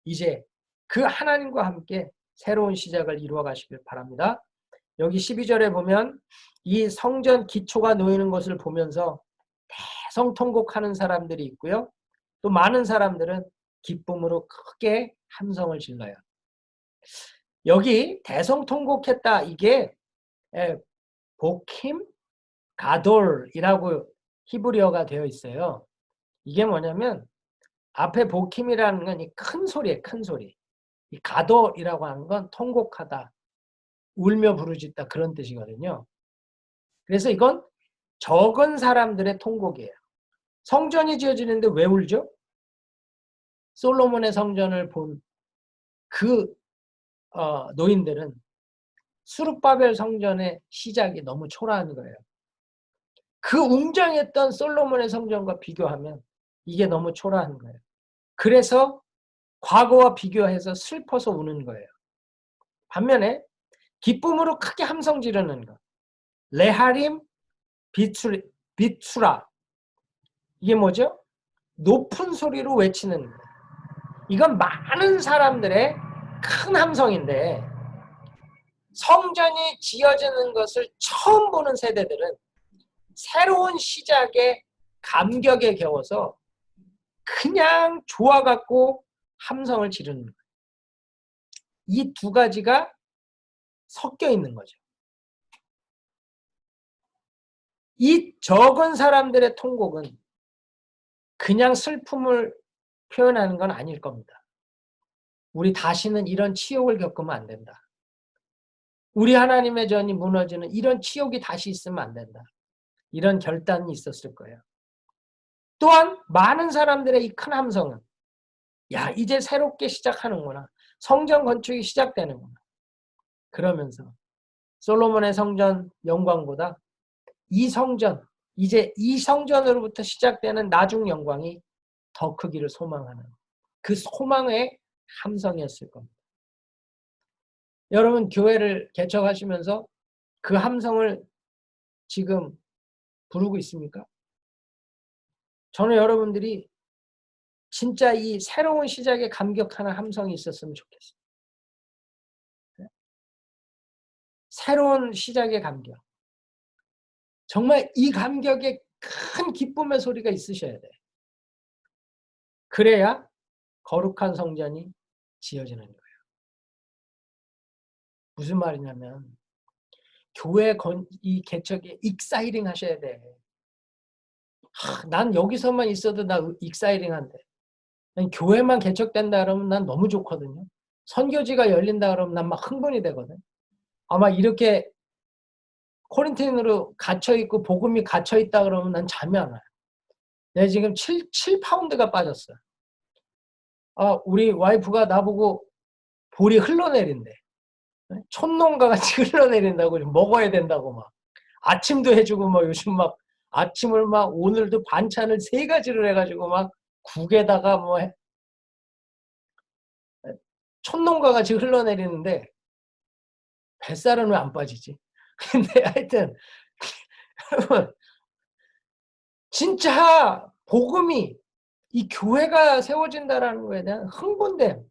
이제 그 하나님과 함께 새로운 시작을 이루어 가시길 바랍니다. 여기 12절에 보면 이 성전 기초가 놓이는 것을 보면서 대성통곡하는 사람들이 있고요. 또 많은 사람들은 기쁨으로 크게 함성을 질러요. 여기 대성통곡했다 이게 보킴 가돌이라고 히브리어가 되어 있어요. 이게 뭐냐면 앞에 보킴이라는 건 이 큰 소리예요. 큰 소리. 이 가돌이라고 하는 건 통곡하다, 울며 부르짖다 그런 뜻이거든요. 그래서 이건 적은 사람들의 통곡이에요. 성전이 지어지는데 왜 울죠? 솔로몬의 성전을 본 그 노인들은 수룹바벨 성전의 시작이 너무 초라한 거예요. 그 웅장했던 솔로몬의 성전과 비교하면 이게 너무 초라한 거예요. 그래서 과거와 비교해서 슬퍼서 우는 거예요. 반면에 기쁨으로 크게 함성 지르는 것. 레하림 비투라. 이게 뭐죠? 높은 소리로 외치는 거예요. 이건 많은 사람들의 큰 함성인데 성전이 지어지는 것을 처음 보는 세대들은 새로운 시작에 감격에 겨워서 그냥 좋아갖고 함성을 지르는 거예요. 이 두 가지가 섞여 있는 거죠. 이 적은 사람들의 통곡은 그냥 슬픔을 표현하는 건 아닐 겁니다. 우리 다시는 이런 치욕을 겪으면 안 된다. 우리 하나님의 전이 무너지는 이런 치욕이 다시 있으면 안 된다. 이런 결단이 있었을 거예요. 또한 많은 사람들의 이 큰 함성은 야 이제 새롭게 시작하는구나. 성전 건축이 시작되는구나. 그러면서 솔로몬의 성전 영광보다 이 성전, 이제 이 성전으로부터 시작되는 나중 영광이 더 크기를 소망하는 그 소망의 함성이었을 겁니다. 여러분 교회를 개척하시면서 그 함성을 지금 부르고 있습니까? 저는 여러분들이 진짜 이 새로운 시작에 감격하는 함성이 있었으면 좋겠어요. 새로운 시작의 감격. 정말 이 감격에 큰 기쁨의 소리가 있으셔야 돼. 그래야 거룩한 성전이 지어지는 거예요. 무슨 말이냐면 교회 이 개척에 익사이링 하셔야 돼. 난 여기서만 있어도 나 익사이링 한데. 난 교회만 개척된다 그러면 난 너무 좋거든요. 선교지가 열린다 그러면 난 막 흥분이 되거든. 아마 이렇게 코린티인으로 갇혀있고 복음이 갇혀있다 그러면 난 잠이 안 와요. 내가 지금 7파운드가 빠졌어. 우리 와이프가 나보고 볼이 흘러내린대. 촌농가 같이 흘러내린다고 먹어야 된다고 막. 아침도 해주고 막 요즘 막 아침을 막 오늘도 반찬을 3가지를 해가지고 막 국에다가 뭐 촌농가 같이 흘러내리는데 뱃살은 왜 안 빠지지? 근데 하여튼 여러분 진짜 복음이 이 교회가 세워진다라는 거에 대한 흥분됨,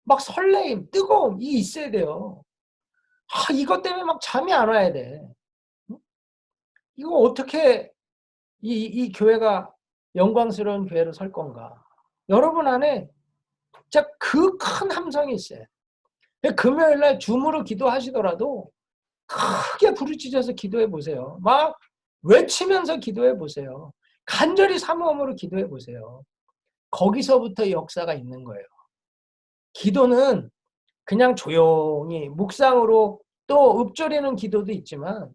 막 설레임, 뜨거움이 있어야 돼요. 이것 때문에 막 잠이 안 와야 돼. 이거 어떻게 이 교회가 영광스러운 교회로 설 건가? 여러분 안에 진짜 그 큰 함성이 있어요. 금요일 날 줌으로 기도하시더라도 크게 부르짖어서 기도해 보세요. 막 외치면서 기도해 보세요. 간절히 사모함으로 기도해 보세요. 거기서부터 역사가 있는 거예요. 기도는 그냥 조용히 묵상으로 또 읊조리는 기도도 있지만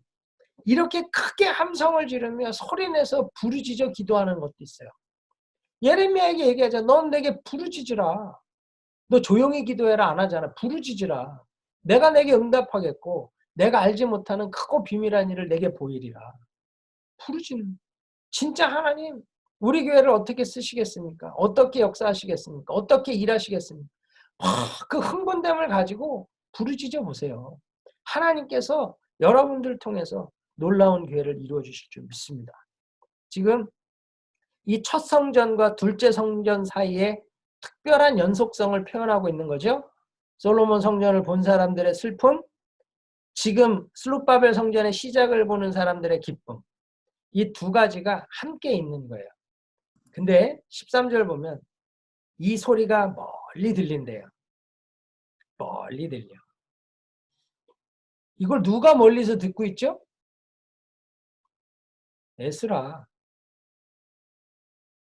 이렇게 크게 함성을 지르며 소리내서 부르짖어 기도하는 것도 있어요. 예레미야에게 얘기하자. 넌 내게 부르짖으라. 너 조용히 기도해라 안 하잖아. 부르짖으라. 내가 내게 응답하겠고 내가 알지 못하는 크고 비밀한 일을 내게 보이리라. 부르짖는. 진짜 하나님 우리 교회를 어떻게 쓰시겠습니까? 어떻게 역사하시겠습니까? 어떻게 일하시겠습니까? 그 흥분됨을 가지고 부르짖어 보세요. 하나님께서 여러분들을 통해서 놀라운 교회를 이루어 주실 줄 믿습니다. 지금 이 첫 성전과 둘째 성전 사이에 특별한 연속성을 표현하고 있는 거죠. 솔로몬 성전을 본 사람들의 슬픔, 지금 슬룹바벨 성전의 시작을 보는 사람들의 기쁨, 이 두 가지가 함께 있는 거예요. 근데 13절 보면 이 소리가 멀리 들린대요. 멀리 들려. 이걸 누가 멀리서 듣고 있죠? 에스라.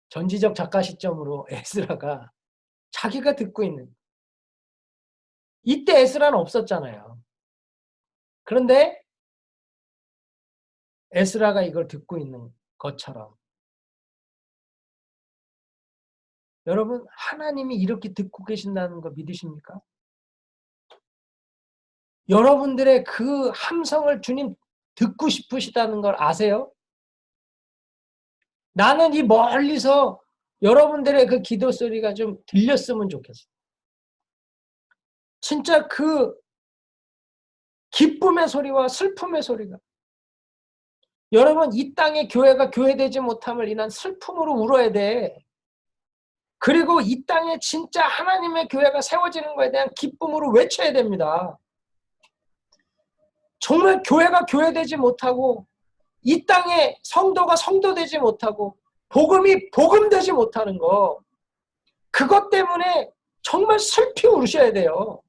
전지적 작가 시점으로 에스라가 자기가 듣고 있는. 이때 에스라는 없었잖아요. 그런데 에스라가 이걸 듣고 있는 것처럼 여러분 하나님이 이렇게 듣고 계신다는 거 믿으십니까? 여러분들의 그 함성을 주님 듣고 싶으시다는 걸 아세요? 나는 이 멀리서 여러분들의 그 기도 소리가 좀 들렸으면 좋겠어. 진짜 그 기쁨의 소리와 슬픔의 소리가 여러분 이 땅에 교회가 교회되지 못함을 인한 슬픔으로 울어야 돼. 그리고 이 땅에 진짜 하나님의 교회가 세워지는 것에 대한 기쁨으로 외쳐야 됩니다. 정말 교회가 교회되지 못하고 이 땅에 성도가 성도되지 못하고 복음이 복음되지 못하는 거 그것 때문에 정말 슬피 울으셔야 돼요.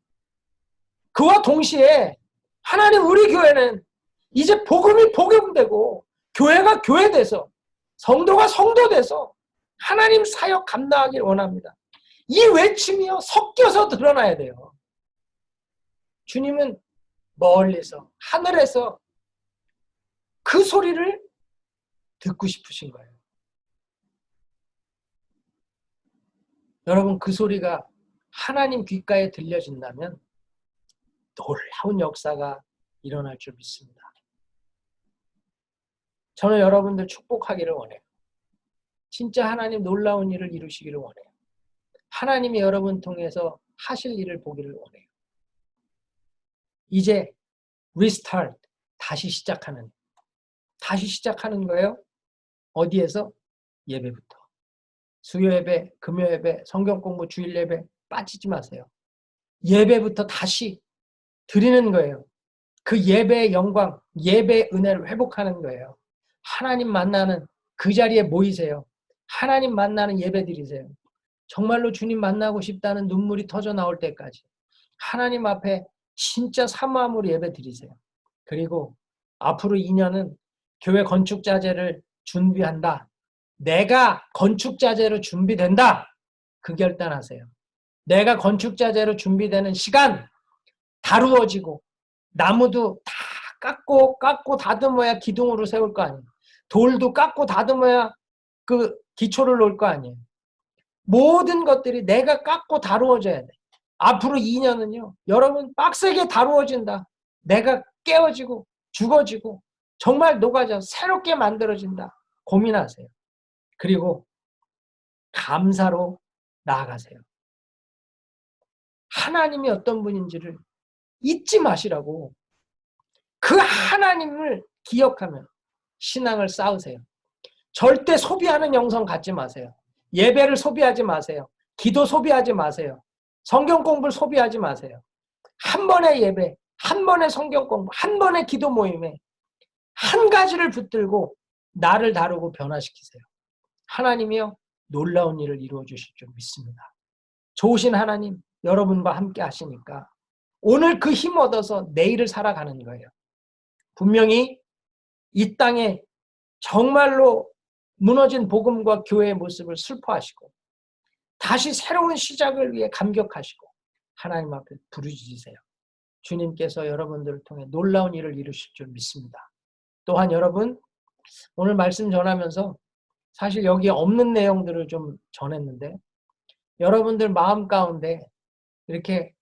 그와 동시에 하나님 우리 교회는 이제 복음이 복음되고 교회가 교회돼서 성도가 성도돼서 하나님 사역 감당하길 원합니다. 이 외침이요 섞여서 드러나야 돼요. 주님은 멀리서 하늘에서 그 소리를 듣고 싶으신 거예요. 여러분 그 소리가 하나님 귓가에 들려진다면 놀라운 역사가 일어날 줄 믿습니다. 저는 여러분들 축복하기를 원해요. 진짜 하나님 놀라운 일을 이루시기를 원해요. 하나님이 여러분 통해서 하실 일을 보기를 원해요. 이제 리스타트, 다시 시작하는 거예요. 어디에서? 예배부터. 수요 예배, 금요 예배, 성경 공부, 주일 예배 빠지지 마세요. 예배부터 다시 드리는 거예요. 그 예배의 영광, 예배의 은혜를 회복하는 거예요. 하나님 만나는 그 자리에 모이세요. 하나님 만나는 예배 드리세요. 정말로 주님 만나고 싶다는 눈물이 터져 나올 때까지 하나님 앞에 진짜 사모함으로 예배 드리세요. 그리고 앞으로 2년은 교회 건축자재를 준비한다. 내가 건축자재로 준비된다. 그 결단하세요. 내가 건축자재로 준비되는 시간 다루어지고 나무도 다 깎고 다듬어야 기둥으로 세울 거 아니에요. 돌도 깎고 다듬어야 그 기초를 놓을 거 아니에요. 모든 것들이 내가 깎고 다루어져야 돼. 앞으로 2년은요. 여러분 빡세게 다루어진다. 내가 깨어지고 죽어지고 정말 녹아져 새롭게 만들어진다. 고민하세요. 그리고 감사로 나아가세요. 하나님이 어떤 분인지를 잊지 마시라고. 그 하나님을 기억하면 신앙을 쌓으세요. 절대 소비하는 영성 갖지 마세요. 예배를 소비하지 마세요. 기도 소비하지 마세요. 성경 공부를 소비하지 마세요. 한 번의 예배, 한 번의 성경 공부, 한 번의 기도 모임에 한 가지를 붙들고 나를 다루고 변화시키세요. 하나님이요, 놀라운 일을 이루어 주실 줄 믿습니다. 좋으신 하나님, 여러분과 함께 하시니까 오늘 그 힘 얻어서 내일을 살아가는 거예요. 분명히 이 땅에 정말로 무너진 복음과 교회의 모습을 슬퍼하시고 다시 새로운 시작을 위해 감격하시고 하나님 앞에 부르짖으세요. 주님께서 여러분들을 통해 놀라운 일을 이루실 줄 믿습니다. 또한 여러분, 오늘 말씀 전하면서 사실 여기에 없는 내용들을 좀 전했는데 여러분들 마음 가운데 이렇게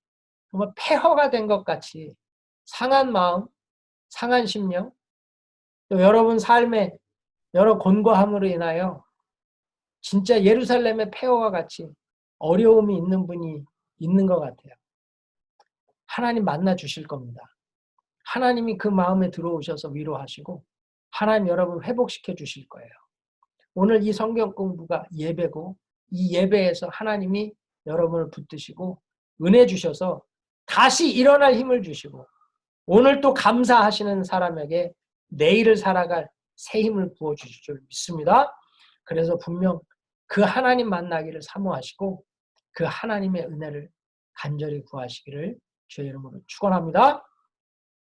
정말 폐허가 된 것 같이 상한 마음, 상한 심령, 또 여러분 삶에 여러 곤고함으로 인하여 진짜 예루살렘의 폐허와 같이 어려움이 있는 분이 있는 것 같아요. 하나님 만나 주실 겁니다. 하나님이 그 마음에 들어오셔서 위로하시고 하나님 여러분 회복시켜 주실 거예요. 오늘 이 성경 공부가 예배고 이 예배에서 하나님이 여러분을 붙드시고 은혜 주셔서 다시 일어날 힘을 주시고 오늘 또 감사하시는 사람에게 내일을 살아갈 새 힘을 부어주실 줄 믿습니다. 그래서 분명 그 하나님 만나기를 사모하시고 그 하나님의 은혜를 간절히 구하시기를 주의 이름으로 축원합니다.